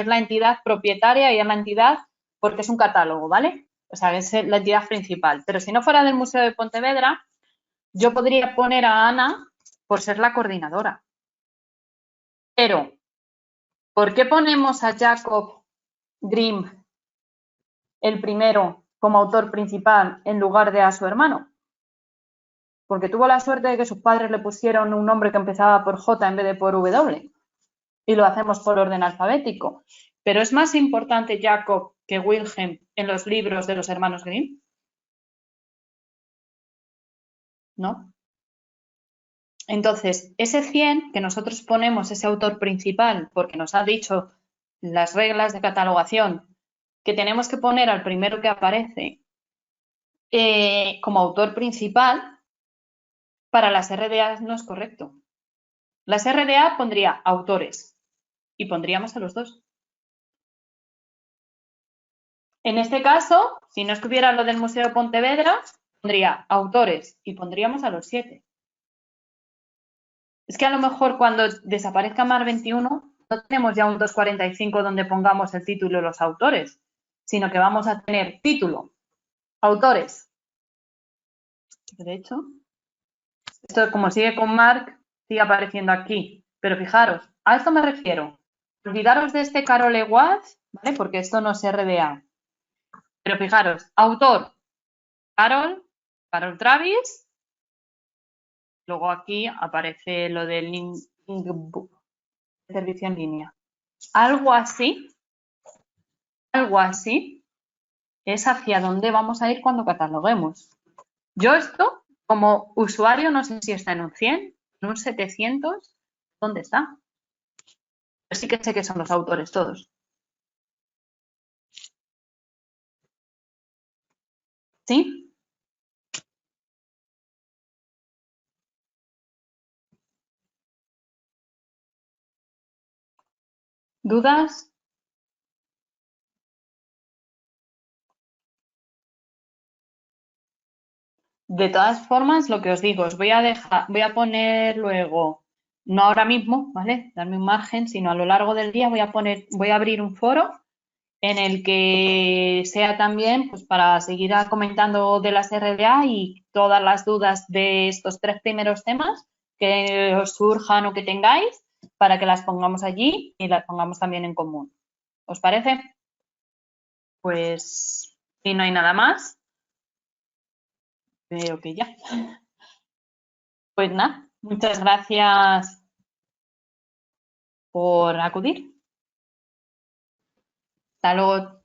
la entidad propietaria y es la entidad porque es un catálogo, ¿vale? O sea, es la entidad principal. Pero si no fuera del Museo de Pontevedra, yo podría poner a Ana por ser la coordinadora. Pero, ¿por qué ponemos a Jacob Grimm, el primero, como autor principal en lugar de a su hermano? Porque tuvo la suerte de que sus padres le pusieron un nombre que empezaba por J en vez de por W. Y lo hacemos por orden alfabético. Pero es más importante Jacob que Wilhelm en los libros de los hermanos Grimm, ¿no? Entonces, ese 100 que nosotros ponemos, ese autor principal, porque nos ha dicho las reglas de catalogación, que tenemos que poner al primero que aparece como autor principal, para las RDA no es correcto. Las RDA pondría autores y pondríamos a los dos. En este caso, si no estuviera lo del Museo de Pontevedra, pondría autores y pondríamos a los 7. Es que a lo mejor cuando desaparezca Mar 21 no tenemos ya un 245 donde pongamos el título y los autores, sino que vamos a tener título, autores. De hecho, esto como sigue con Marc, sigue apareciendo aquí. Pero fijaros, a esto me refiero. Olvidaros de este Carol Watts, ¿vale? Porque esto no es RDA. Pero fijaros, autor, Carol Travis. Luego aquí aparece lo del servicio en línea. Algo así es hacia dónde vamos a ir cuando cataloguemos. Yo esto, como usuario, no sé si está en un 100, en un 700, ¿dónde está? Pero sí que sé que son los autores todos. ¿Sí? ¿Dudas? De todas formas, lo que os digo, os voy a poner luego, no ahora mismo, ¿vale? Darme un margen, sino a lo largo del día voy a abrir un foro en el que sea también pues para seguir comentando de las RDA y todas las dudas de estos 3 primeros temas que os surjan o que tengáis para que las pongamos allí y las pongamos también en común. ¿Os parece? Pues si no hay nada más, veo que ya. Pues nada, muchas gracias por acudir. Hasta luego.